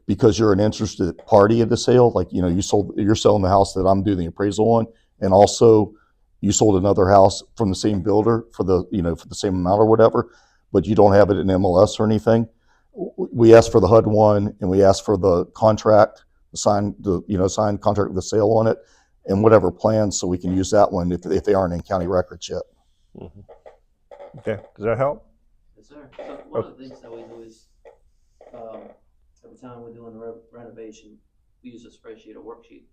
because you're an interested party in the sale. Like, you know, you're selling the house that I'm doing the appraisal on, and also you sold another house from the same builder for the same amount or whatever, but you don't have it in MLS or anything. We ask for the HUD 1, and we ask for the contract, signed contract with the sale on it, and whatever plans, so we can use that one if they aren't in county records yet. Mm-hmm. Okay, does that help? Yes, sir. So one of the things that we do is every time we're doing a renovation, we use a spreadsheet or worksheet.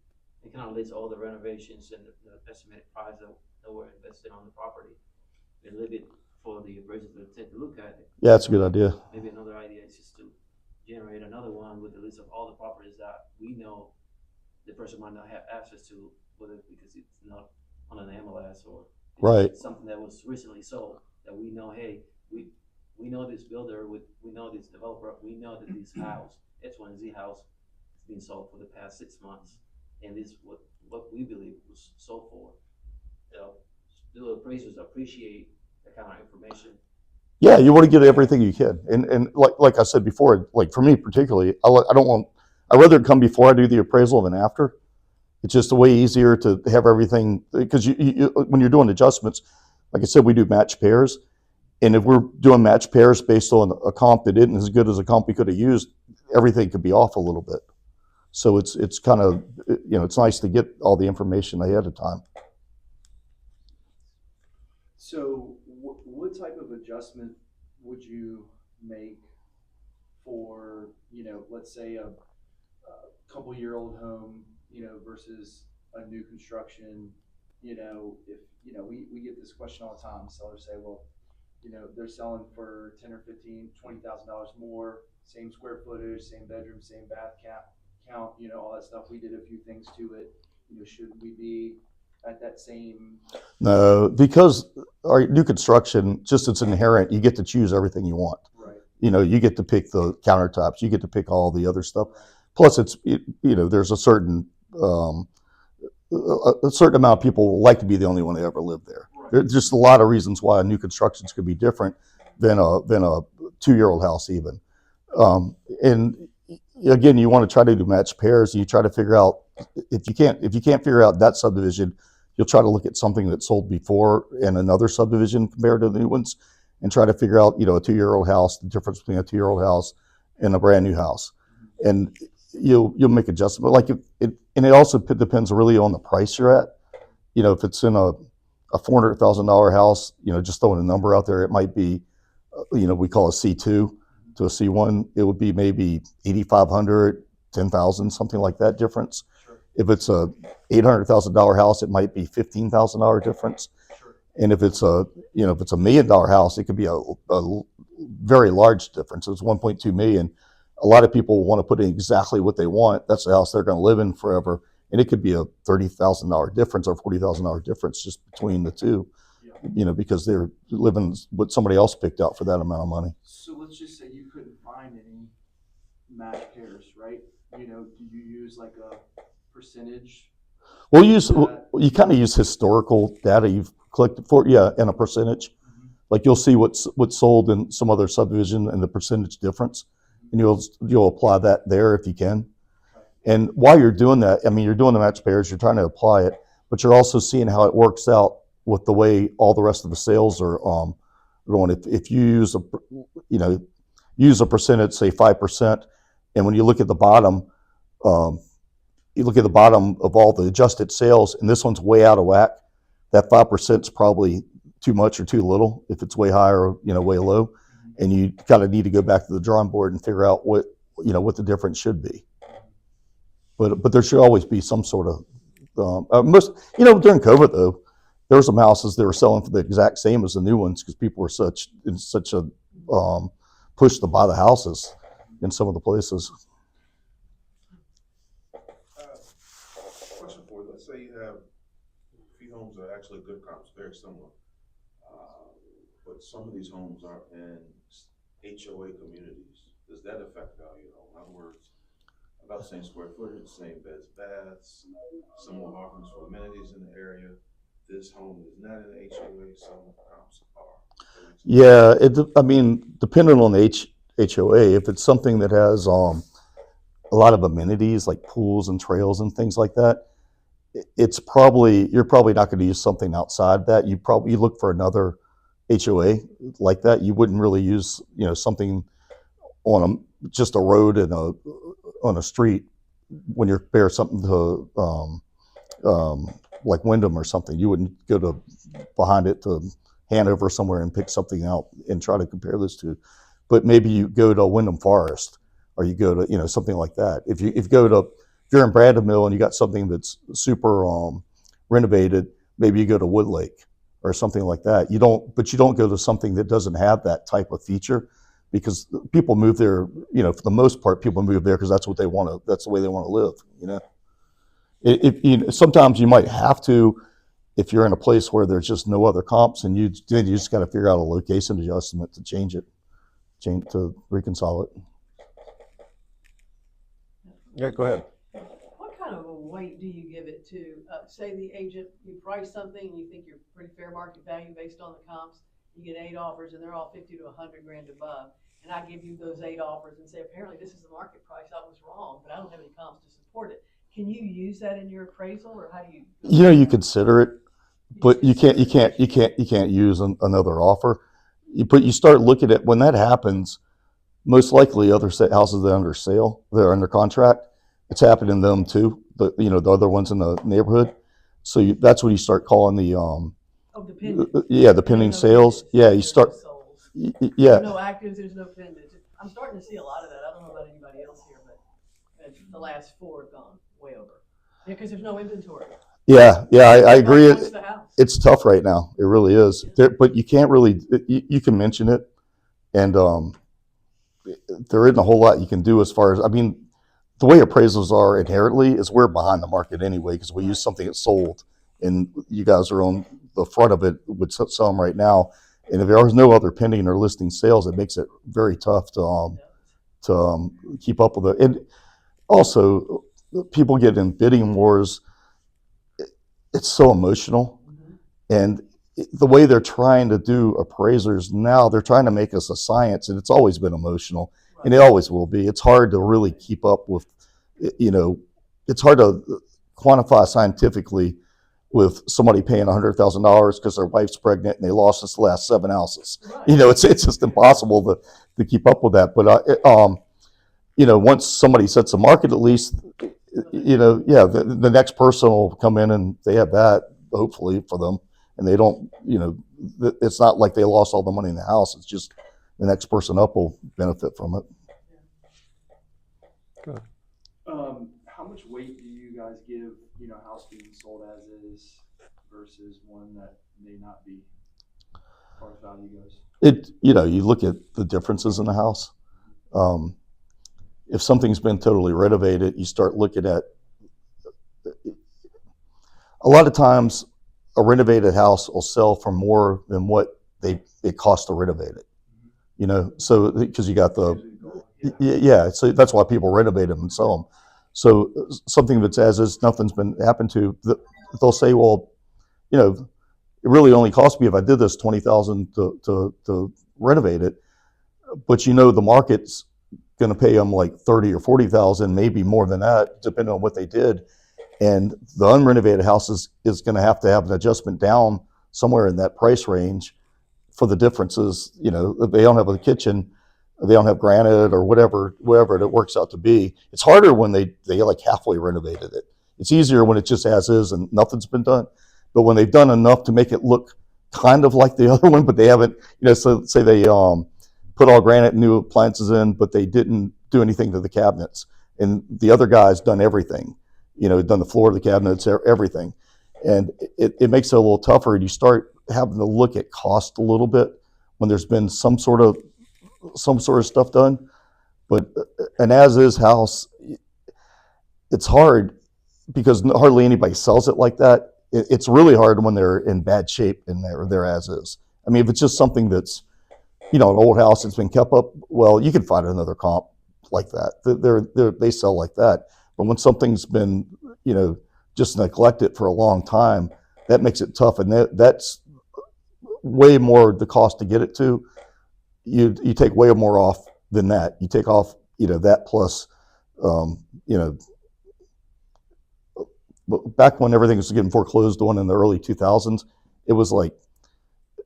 It kind of lists all the renovations and the estimated price that we're investing on the property. We leave it for the appraiser to take a look at it. Yeah, that's a good idea. Maybe another idea is just to generate another one with a list of all the properties that we know the person might not have access to, whether because it's not on an MLS or Right. something that was recently sold, that we know, hey, we know this builder, we know this developer, we know that this house, X1Z house, has been sold for the past 6 months, and this is what we believe was sold for. Do appraisers appreciate that kind of information? Yeah, you want to get everything you can, and like I said before, like for me particularly, I'd rather it come before I do the appraisal than after. It's just a way easier to have everything, because you when you're doing adjustments, like I said, we do match pairs, and if we're doing match pairs based on a comp that isn't as good as a comp we could have used, everything could be off a little bit. So it's kind of, you know, it's nice to get all the information ahead of time. So what type of adjustment would you make for, you know, let's say a couple-year-old home, you know, versus a new construction? You know, if, you know, we get this question all the time. Sellers say, well, you know, they're selling for 10 or 15, $20,000 more, same square footage, same bedroom, same bath count, you know, all that stuff. We did a few things to it. You know, should we be at that same? No, because our new construction, just it's inherent, you get to choose everything you want. Right. You know, you get to pick the countertops, you get to pick all the other stuff. Plus, you know, there's a certain amount of people like to be the only one that ever lived there. Right. There's just a lot of reasons why new constructions could be different than a 2-year-old house even. And again, you want to try to do match pairs. You try to figure out, if you can't figure out that subdivision, you'll try to look at something that sold before in another subdivision compared to the new ones, and try to figure out, you know, a 2-year-old house, the difference between a 2-year-old house and a brand new house. And you'll make adjustments. Like and it also depends really on the price you're at. You know, if it's in a $400,000 house, you know, just throwing a number out there, it might be, you know, we call a C2 to a C1. It would be maybe 8,500, 10,000, something like that difference. Sure. If it's a $800,000 house, it might be $15,000 difference. Sure. And if it's a $1 million house, it could be a very large difference. It's 1.2 million. a lot of people want to put in exactly what they want. That's the house they're going to live in forever. And it could be a $30,000 difference or $40,000 difference just between the two, because they're living what somebody else picked out for that amount of money. So let's just say you couldn't find any match pairs, right? Do you use like a percentage? You kind of use historical data you've collected for, and a percentage. Mm-hmm. Like you'll see what's sold in some other subdivision and the percentage difference, and you'll apply that there if you can. And while you're doing that, I mean, you're doing the match pairs, you're trying to apply it, but you're also seeing how it works out with the way all the rest of the sales are going. If you use a percentage, say 5%, and when you look at the bottom, of all the adjusted sales, and this one's way out of whack, that 5% is probably too much or too little if it's way high or way low, and you kind of need to go back to the drawing board and figure out what the difference should be. But there should always be some sort of during COVID though, there were some houses that were selling for the exact same as the new ones because people were in such a push to buy the houses in some of the places. Question for you. Let's say you have a few homes that are actually good comps, very similar. But some of these homes are in HOA communities. Does that affect value at all? In other words, about the same square footage, same beds, baths, similar offerings for amenities in the area. This home is not in the HOA, some of the comps are. Yeah, depending on the HOA, if it's something that has a lot of amenities like pools and trails and things like that, you're probably not going to use something outside that. You look for another HOA like that. You wouldn't really use something on just a road and on a street when you're compare something to like Wyndham or something. You wouldn't go behind it to Hanover somewhere and pick something out and try to compare those two. But maybe you go to Wyndham Forest, or you go to something like that. If you're in Brandon Mill and you got something that's super renovated, maybe you go to Woodlake or something like that. You don't go to something that doesn't have that type of feature, because people move there. For the most part, people move there because that's what they want to. That's the way they want to live. Sometimes you might have to, if you're in a place where there's just no other comps, and you just got to figure out a location adjustment to change to reconcile it. Yeah, go ahead. What kind of a weight do you give it to, say the agent, you price something and you think you're pretty fair market value based on the comps, you get 8 offers and they're all 50 to 100 grand above, and I give you those 8 offers and say, apparently this is the market price, I was wrong, but I don't have any comps to support it. Can you use that in your appraisal, or how do you? You consider it, but you can't use another offer. But you start looking at, when that happens, most likely other houses that are under contract, it's happening to them too. The other ones in the neighborhood. So that's when you start calling the the pending. The pending sales. Yeah, you start. Yeah. There's no actives, there's no pending. I'm starting to see a lot of that. I don't know about anybody else here, but the last 4 have gone way over. Yeah, because there's no inventory. Yeah, I agree. It's tough right now. It really is. But you can't really. You can mention it, and there isn't a whole lot you can do as far as. The way appraisals are inherently is we're behind the market anyway, because we use something that's sold, and you guys are on the front of it with some right now. And if there's no other pending or listing sales, it makes it very tough to keep up with it. And also, people get in bidding wars. It's so emotional, and the way they're trying to do appraisers now, they're trying to make us a science, and it's always been emotional, and it always will be. It's hard to really keep up with, it's hard to quantify scientifically with somebody paying $100,000 because their wife's pregnant and they lost its last 7 houses. Right. It's just impossible to keep up with that. But once somebody sets a market, at least, the next person will come in and they have that, hopefully, for them. And they don't, it's not like they lost all the money in the house. It's just the next person up will benefit from it. Good. How much weight do you guys give, a house being sold as is versus one that may not be, as far as value goes? You look at the differences in the house. If something's been totally renovated, you start looking at, a lot of times a renovated house will sell for more than what it costs to renovate it. You know, so because you got the, yeah, so that's why people renovate them and sell them. So something that's as is, nothing's been happened to, they'll say, well, you know, it really only cost me, if I did this, $20,000 to renovate it, but you know the market's going to pay them like 30 or 40,000, maybe more than that, depending on what they did. And the unrenovated house is going to have an adjustment down somewhere in that price range for the differences. You know, if they don't have a kitchen, they don't have granite or whatever it works out to be. It's harder when they like halfway renovated it. It's easier when it's just as is and nothing's been done. But when they've done enough to make it look kind of like the other one, but they haven't, you know, so say they put all granite and new appliances in, but they didn't do anything to the cabinets. And the other guy's done everything, you know, done the floor of the cabinets, everything. And it makes it a little tougher. And you start having to look at cost a little bit when there's been some sort of stuff done. But an as-is house, it's hard because hardly anybody sells it like that. It's really hard when they're in bad shape and they're as is. I mean, if it's just something that's, you know, an old house that's been kept up, well, you can find another comp like that. They sell like that. But when something's been, you know, just neglected for a long time, that makes it tough. And that's way more the cost to get it to. You take way more off than that. You take off, you know, that plus, you know, back when everything was getting foreclosed on in the early 2000s, it was like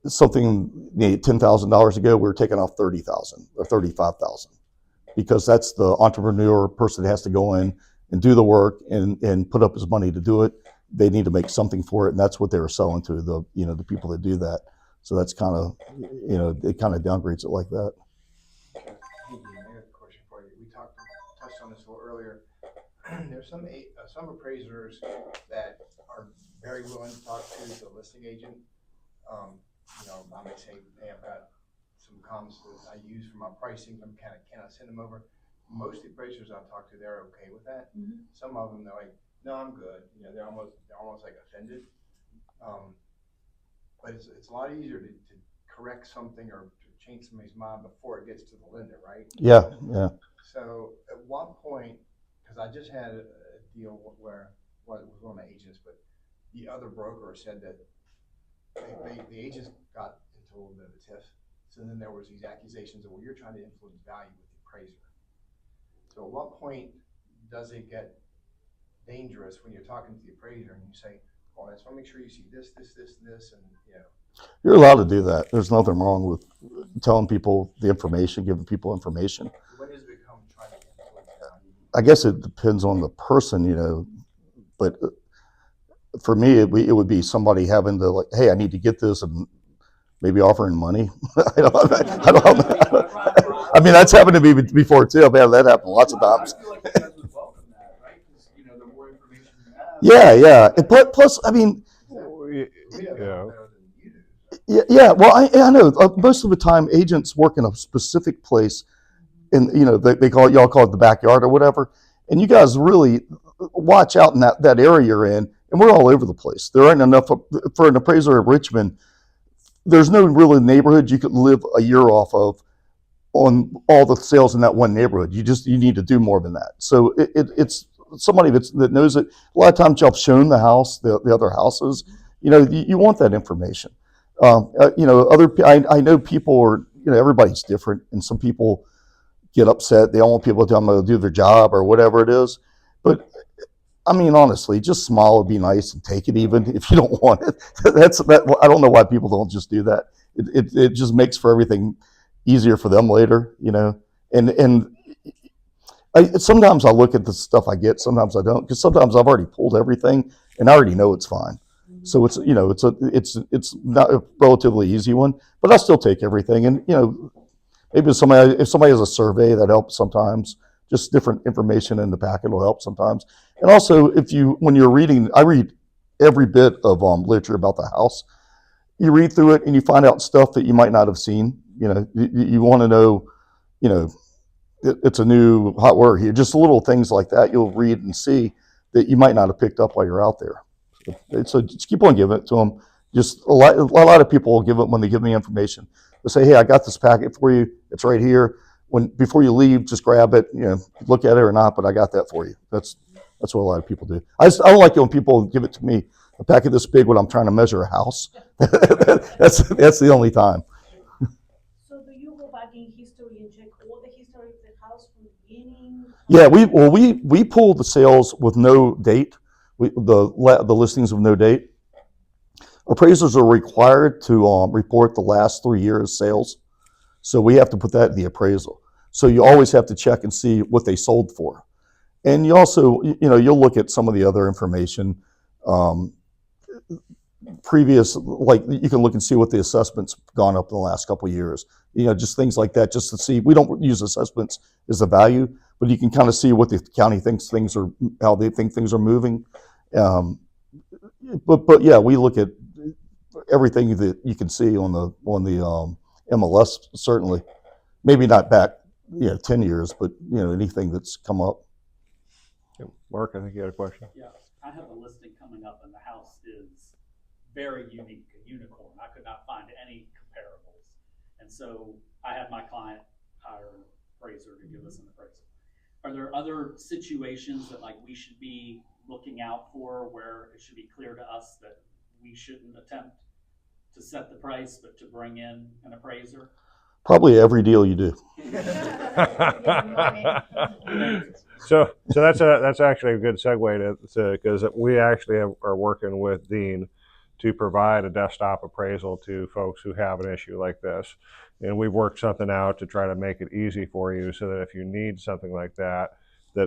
something $10,000 ago, we were taking off 30,000 or 35,000 because that's the entrepreneur person that has to go in and do the work and put up his money to do it. They need to make something for it, and that's what they were selling to the, you know, the people that do that. So that's kind of, you know, it kind of downgrades it like that. Okay. I got a question for you. We touched on this a little earlier. There's some appraisers that are very willing to talk to the listing agent. You know, I may say, hey, I've got some comps that I use for my pricing. Can I send them over? Most appraisers I talk to, they're okay with that. Mm-hmm. Some of them, they're like, no, I'm good. You know, they're almost like offended. But it's a lot easier to correct something or to change somebody's mind before it gets to the lender, right? Yeah. So at what point, because I just had a deal where, well, it was one of my agents, but the other broker said that the agents got into a little bit of a tiff. So then there was these accusations of, well, you're trying to influence value with the appraiser. So at what point does it get dangerous when you're talking to the appraiser and you say, well, I just want to make sure you see this, and you know. You're allowed to do that. There's nothing wrong with telling people the information, giving people information. When does it become trying to influence value? I guess it depends on the person, you know, but for me, it would be somebody having to, like, hey, I need to get this, and maybe offering money. I don't. I mean, that's happened to me before too. I've had that happen lots of times. I feel like you guys would welcome that, right? Because, you know, the more information you have. Yeah. And plus, I mean, yeah. Well, I know most of the time agents work in a specific place, and you know y'all call it the backyard or whatever, and you guys really watch out in that area you're in. And we're all over the place. There aren't enough for an appraiser of Richmond. There's no real neighborhood you could live a year off of on all the sales in that one neighborhood. You need to do more than that. So it's somebody that knows it. A lot of times y'all have shown the house, the other houses. You know, you want that information. You know, I know people are, you know, everybody's different, and some people get upset. They don't want people to tell them to do their job or whatever it is. But I mean, honestly, just smile would be nice and take it even if you don't want it. I don't know why people don't just do that. It just makes for everything easier for them later, you know. And sometimes I look at the stuff I get, sometimes I don't, because sometimes I've already pulled everything and I already know it's fine. So it's, you know, it's not a relatively easy one, but I still take everything. And you know, maybe if somebody has a survey, that helps sometimes. Just different information in the packet will help sometimes. And also, when you're reading, I read every bit of literature about the house. You read through it and you find out stuff that you might not have seen. You know, you want to know, you know, it's a new hot word here. Just little things like that you'll read and see that you might not have picked up while you're out there. So just keep on giving it to them. Just a lot of people will give it when they give me information. They'll say, "Hey, I got this packet for you. It's right here. Before you leave, just grab it. Look at it or not, but I got that for you." That's what a lot of people do. I don't like it when people give it to me a packet this big when I'm trying to measure a house. That's the only time. So do you go back in history and check all the history of the house from the beginning? Yeah, we pull the sales with no date, the listings with no date. Appraisers are required to report the last 3 years' sales, so we have to put that in the appraisal. So you always have to check and see what they sold for, and you also, you'll look at some of the other information, previous, like you can look and see what the assessment's gone up in the last couple of years. Just things like that, just to see. We don't use assessments as a value, but you can kind of see what the county thinks things are, how they think things are moving. But yeah, we look at everything that you can see on the MLS. Certainly, maybe not back 10 years, but anything that's come up. Mark, I think you had a question. Yeah, I have a listing coming up, and the house is very unique, a unicorn. I could not find any comparables, and so I had my client hire an appraiser to give us an appraisal. Are there other situations that we should be looking out for, where it should be clear to us that we shouldn't attempt to set the price, but to bring in an appraiser? Probably every deal you do. So that's actually a good segue to because we actually are working with Dean to provide a desktop appraisal to folks who have an issue like this, and we've worked something out to try to make it easy for you, so that if you need something like that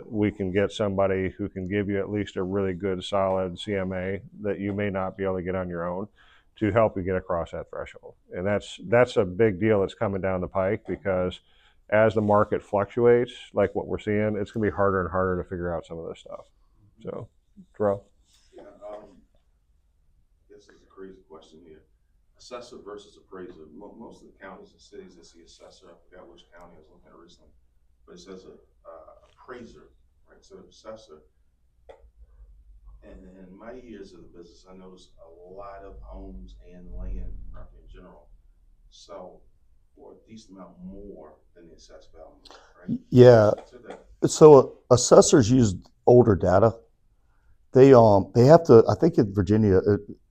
we can get somebody who can give you at least a really good solid CMA that you may not be able to get on your own, to help you get across that threshold. And that's a big deal that's coming down the pike, because as the market fluctuates, like what we're seeing, it's going to be harder and harder to figure out some of this stuff. So, Terrell? Yeah, this is a crazy question here. Assessor versus appraiser. Most of the counties and cities, it's the assessor. I forgot which county I was looking at recently, but it says appraiser, right? So assessor. And in my years of the business, I noticed a lot of homes and land, property in general, sell for a decent amount more than the assessed value, right? Yeah. So assessors use older data. They have to. I think in Virginia,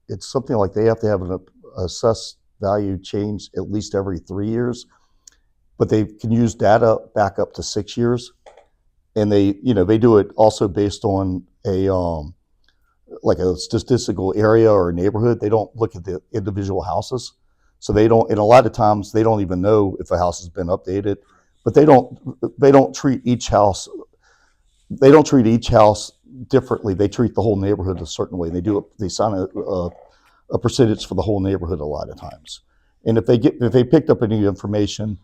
it's something like they have to have an assessed value change at least every 3 years, but they can use data back up to 6 years, and they do it also based on like a statistical area or a neighborhood. They don't look at the individual houses, so they don't. And a lot of times they don't even know if a house has been updated, but they don't treat each house. They don't treat each house differently. They treat the whole neighborhood a certain way. They sign a percentage for the whole neighborhood a lot of times. And if they picked up any information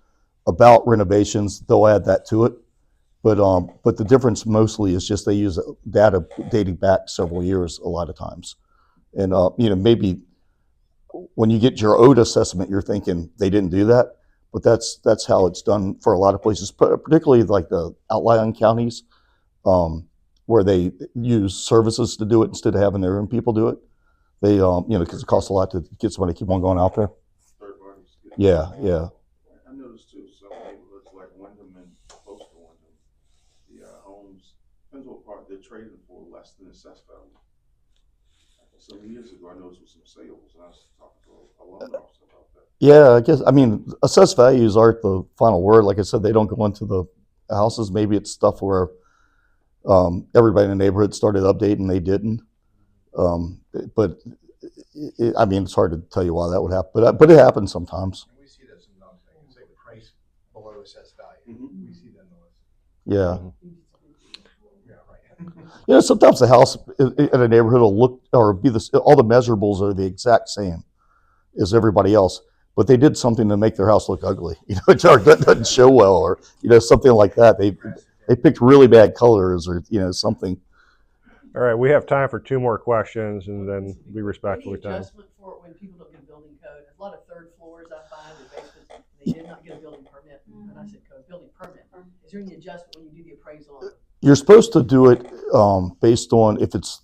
about renovations, they'll add that to it. But the difference mostly is just they use data dating back several years a lot of times. And maybe when you get your ODA assessment, you're thinking they didn't do that, but that's how it's done for a lot of places, particularly like the outlying counties, where they use services to do it instead of having their own people do it. They because it costs a lot to get somebody to keep on going out there. Third parties. Yeah. I noticed too, some neighborhoods like Wyndham and close to Wyndham, the homes, depends what part they're trading for, less than assessed value. Some years ago, I noticed with some sales, and I was talking to a loan officer about that. Yeah, I mean, assessed values aren't the final word. Like I said, they don't go into the houses. Maybe it's stuff where everybody in the neighborhood started updating, they didn't. But it's hard to tell you why that would happen. But it happens sometimes. And we see that sometimes. They can say the price below assessed value. Mm-hmm. We see that in the list. Yeah. Yeah, right. Sometimes the house in a neighborhood will look or be all the measurables are the exact same as everybody else, but they did something to make their house look ugly. It doesn't show well, or something like that. They picked really bad colors, or something. All right, we have time for 2 more questions, and then be respectful Any of time. adjustment for when people don't get a building code? A lot of third floors I find, or basements, they did not get a building permit. And I said code, building permit. Is there any adjustment when you do the appraisal on it? You're supposed to do it based on if it's,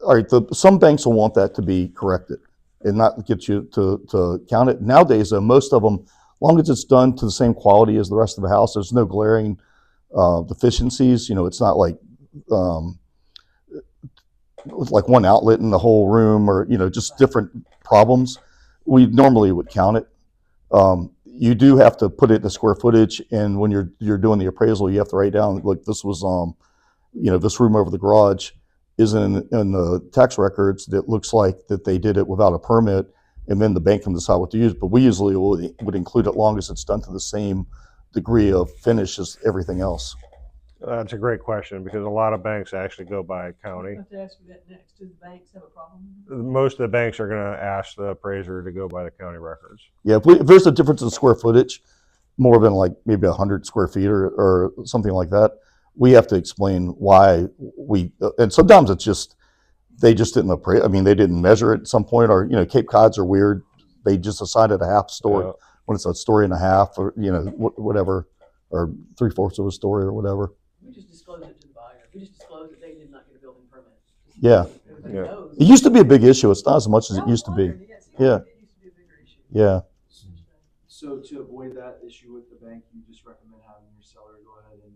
all right, some banks will want that to be corrected and not get you to count it. Nowadays, though, most of them, as long as it's done to the same quality as the rest of the house, there's no glaring deficiencies. You know, it's not like one outlet in the whole room or, you know, just different problems. We normally would count it. You do have to put it in the square footage, and when you're doing the appraisal, you have to write down, like, this was, you know, this room over the garage is in the tax records that looks like that they did it without a permit, and then the bank can decide what to use. But we usually would include it long as it's done to the same degree of finish as everything else. That's a great question because a lot of banks actually go by county. I have to ask you that next. Do the banks have a problem? Most of the banks are going to ask the appraiser to go by the county records. Yeah, if there's a difference in square footage, more than like maybe 100 square feet or something like that, we have to explain why and sometimes it's just, they just didn't appraise. I mean, they didn't measure it at some point, or, you know, Cape Cods are weird. They just assigned it a half story when it's a story and a half, or, you know, whatever, or 3/4 of a story or whatever. We just disclose it to the buyer. We just disclose that they did not get a building permit. Yeah. Everybody Yeah. knows. It used to be a big issue. It's not as much as it used to be. Yeah. It used to be a bigger issue. Yeah. So to avoid that issue with the bank, you just recommend having your seller go ahead and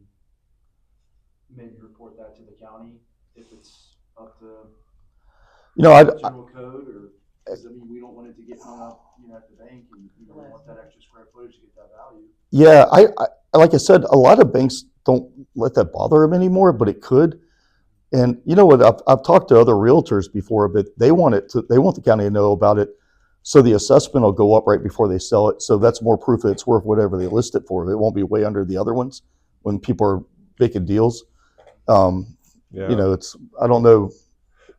maybe report that to the county if it's up to You know, general code, or, 'cause, I mean, we don't want it to get hung up, you know, at the bank, and you don't want that extra square footage to get that value. yeah, I like I said, a lot of banks don't let that bother them anymore, but it could. And you know what? I've talked to other realtors before, but they want the county to know about it, so the assessment will go up right before they sell it. So that's more proof that it's worth whatever they list it for. It won't be way under the other ones when people are making deals. Yeah. You know, I don't know.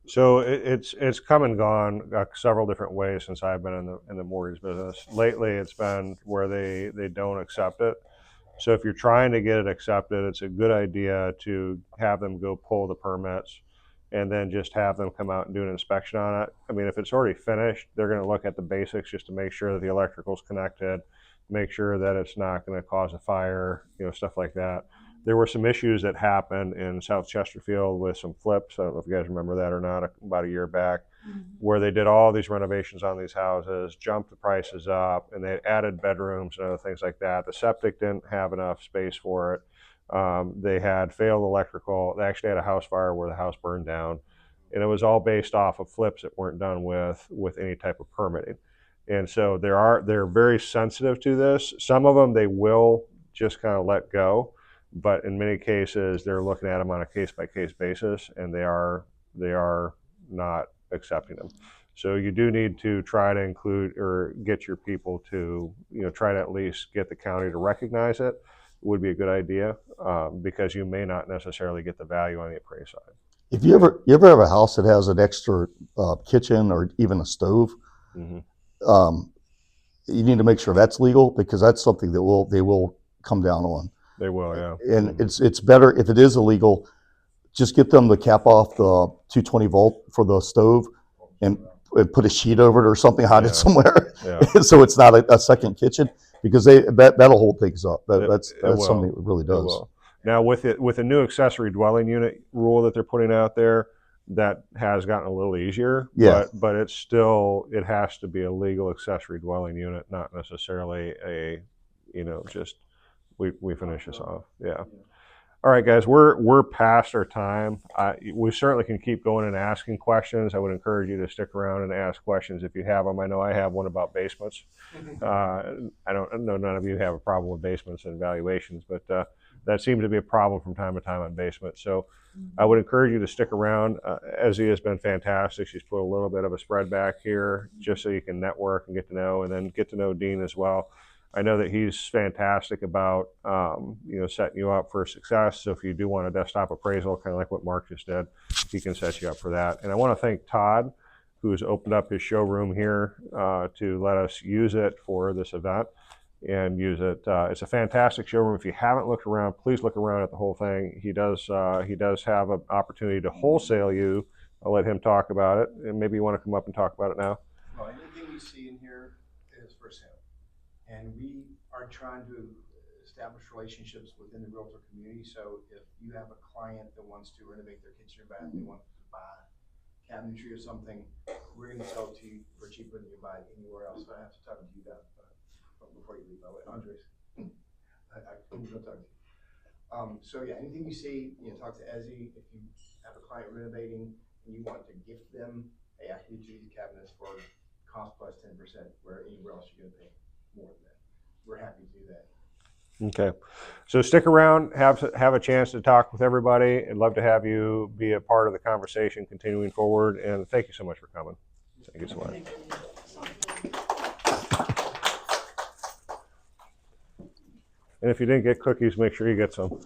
So it's come and gone several different ways since I've been in the mortgage business. Lately, it's been where they don't accept it. So if you're trying to get it accepted, it's a good idea to have them go pull the permits and then just have them come out and do an inspection on it. I mean, if it's already finished, they're going to look at the basics just to make sure that the electrical's connected, make sure that it's not going to cause a fire, you know, stuff like that. There were some issues that happened in South Chesterfield with some flips. I don't know if you guys remember that or not, about a year back, where they did all these renovations on these houses, jumped the prices up, and they added bedrooms and other things like that. The septic didn't have enough space for it. They had failed electrical. They actually had a house fire where the house burned down. And it was all based off of flips that weren't done with any type of permitting. And so they're very sensitive to this. Some of them they will just kind of let go. But in many cases, they're looking at them on a case-by-case basis, and they are not accepting them. So you do need to try to include or get your people to, you know, try to at least get the county to recognize it. Would be a good idea because you may not necessarily get the value on the appraised side. If you ever have a house that has an extra kitchen or even a stove, Mm-hmm. You need to make sure that's legal, because that's something that they will come down on. They will, yeah. And it's better if it is illegal, just get them to cap off the 220 volt for the stove and put a sheet over it or something, hide it somewhere, so it's not a second kitchen, because that'll hold things up. That's something it really does. Now with a new accessory dwelling unit rule that they're putting out there, that has gotten a little easier. Yeah. But it's still, it has to be a legal accessory dwelling unit, not necessarily a, you know, just we finish this off. Yeah. All right, guys, we're past our time. We certainly can keep going and asking questions. I would encourage you to stick around and ask questions if you have them. I know I have one about basements. I don't know, none of you have a problem with basements and valuations, but that seems to be a problem from time to time on basements. So I would encourage you to stick around. Ezzy has been fantastic. She's put a little bit of a spread back here just so you can network and get to know, and then get to know Dean as well. I know that he's fantastic about you know, setting you up for success. So if you do want a desktop appraisal, kind of like what Mark just did, he can set you up for that. And I want to thank Todd, who's opened up his showroom here to let us use it for this event and use it. It's a fantastic showroom. If you haven't looked around, please look around at the whole thing. He does have an opportunity to wholesale you. I'll let him talk about it, and maybe you want to come up and talk about it now. Well, anything you see in here is for sale. And we are trying to establish relationships within the realtor community. So if you have a client that wants to renovate their kitchen or bath, they want to buy cabinetry or something, we're going to sell it to you for cheaper than you buy it anywhere else. So I have to talk to you about before you leave, by the way, Andres. I couldn't go talk to you. So yeah, anything you see, talk to Ezzy. If you have a client renovating and you want to gift them, hey, I can get you these cabinets for cost plus 10%, where anywhere else you're going to pay more than that. We're happy to do that. Okay, so stick around, have a chance to talk with everybody. I'd love to have you be a part of the conversation continuing forward, and thank you so much for coming. Thank you so much. And if you didn't get cookies, make sure you get some.